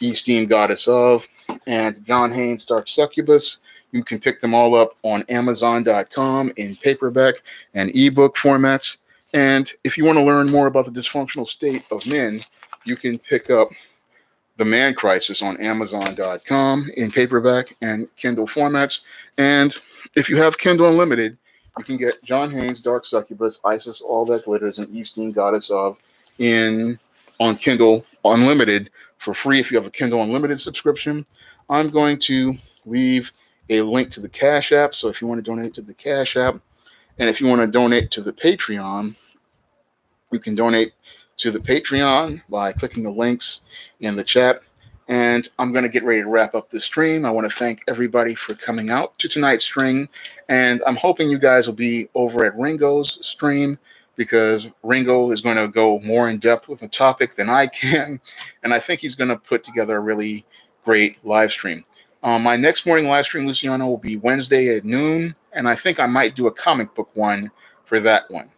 Esteemed Goddess of, and John Haynes' Dark Succubus. You can pick them all up on Amazon.com in paperback and ebook formats. And if you want to learn more about the dysfunctional state of men, you can pick up The Man Crisis on Amazon.com in paperback and Kindle formats. And if you have Kindle Unlimited, you can get John Haynes' Dark Succubus, Isis, All That Glitters, and Esteemed Goddess of on Kindle Unlimited for free if you have a Kindle Unlimited subscription. I'm going to leave a link to the Cash App, so if you want to donate to the Cash App, and if you want to donate to the Patreon, you can donate to the Patreon by clicking the links in the chat. And I'm going to get ready to wrap up this stream. I want to thank everybody for coming out to tonight's stream, and I'm hoping you guys will be over at Ringo's stream, because Ringo is going to go more in depth with the topic than I can, and I think he's going to put together a really great live stream. My next morning live stream, Luciano, will be Wednesday at noon, and I think I might do a comic book one for that one.